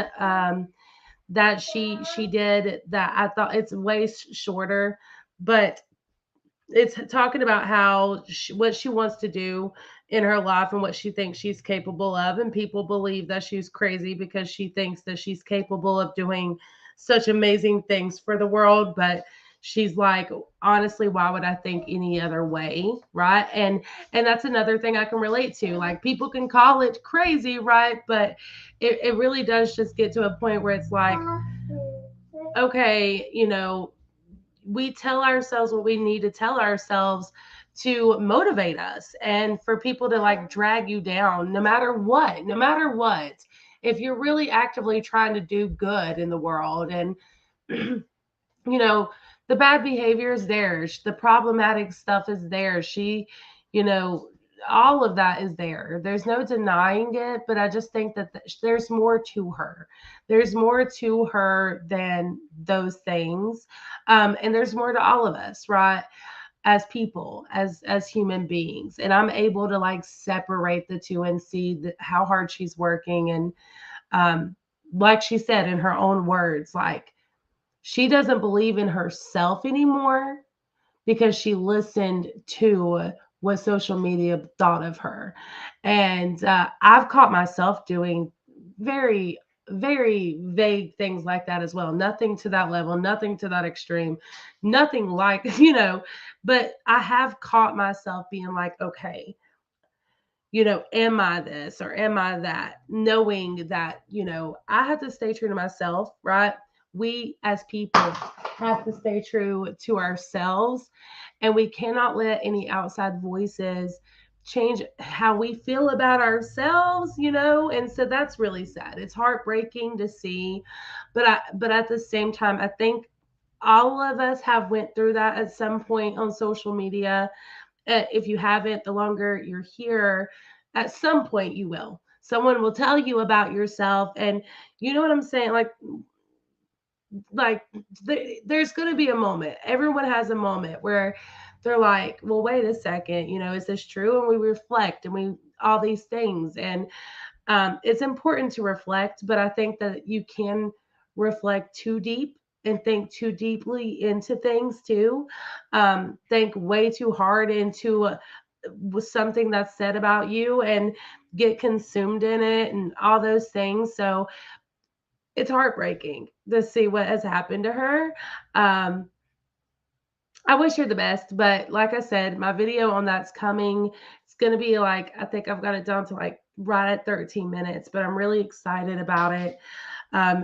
that she did that I thought it's way shorter, but it's talking about how what she wants to do in her life and what she thinks she's capable of, and people believe that she's crazy because she thinks that she's capable of doing such amazing things for the world. But she's like, honestly, why would I think any other way, right? And that's another thing I can relate to. Like people can call it crazy, right? But it really does just get to a point where it's like, okay, you know, we tell ourselves what we need to tell ourselves to motivate us, and for people to like drag you down no matter what, if you're really actively trying to do good in the world. And you know, the bad behavior is theirs, the problematic stuff is there, you know, all of that is there, there's no denying it. But I just think that there's more to her, than those things. And there's more to all of us, right? as people, as human beings, and I'm able to like separate the two and see how hard she's working. And like she said in her own words, like she doesn't believe in herself anymore because she listened to what social media thought of her. And I've caught myself doing very, very vague things like that as well. Nothing to that level, nothing to that extreme, nothing like, but I have caught myself being like, okay, am I this or am I that? Knowing that, I have to stay true to myself, right? We as people have to stay true to ourselves, and we cannot let any outside voices change how we feel about ourselves, and so that's really sad. It's heartbreaking to see, but at the same time, I think all of us have went through that at some point on social media. If you haven't, the longer you're here, at some point you will. Someone will tell you about yourself, and you know what I'm saying? Like there's going to be a moment. Everyone has a moment where they're like, well, wait a second, is this true? And we reflect and we all these things. And it's important to reflect, but I think that you can reflect too deep and think too deeply into things too. Think way too hard into something that's said about you and get consumed in it and all those things. So it's heartbreaking to see what has happened to her. I wish her the best, but like I said, my video on that's coming. It's going to be like, I think I've got it down to like right at 13 minutes, but I'm really excited about it.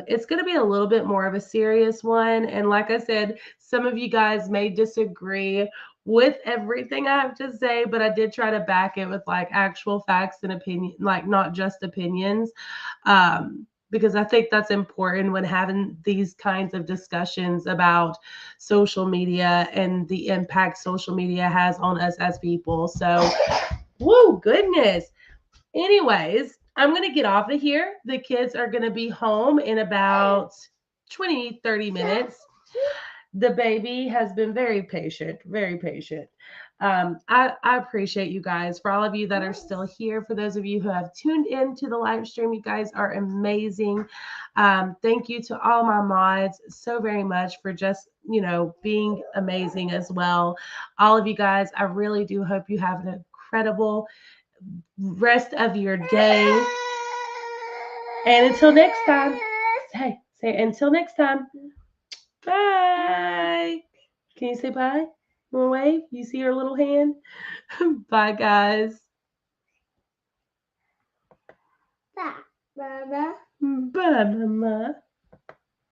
It's going to be a little bit more of a serious one. And like I said, some of you guys may disagree with everything I have to say, but I did try to back it with like actual facts and opinion, like not just opinions. Because I think that's important when having these kinds of discussions about social media and the impact social media has on us as people. So, whoa, goodness. Anyways, I'm going to get off of here. The kids are going to be home in about 20-30 minutes. The baby has been very patient, very patient. I appreciate you guys. For all of you that are still here, for those of you who have tuned in to the live stream, you guys are amazing. Thank you to all my mods so very much for just, being amazing as well. All of you guys, I really do hope you have an incredible rest of your day. And until next time, say until next time. Bye. Can you say bye? You want to wave? You see her little hand? Bye, guys. Bye, Mama. Bye, Mama.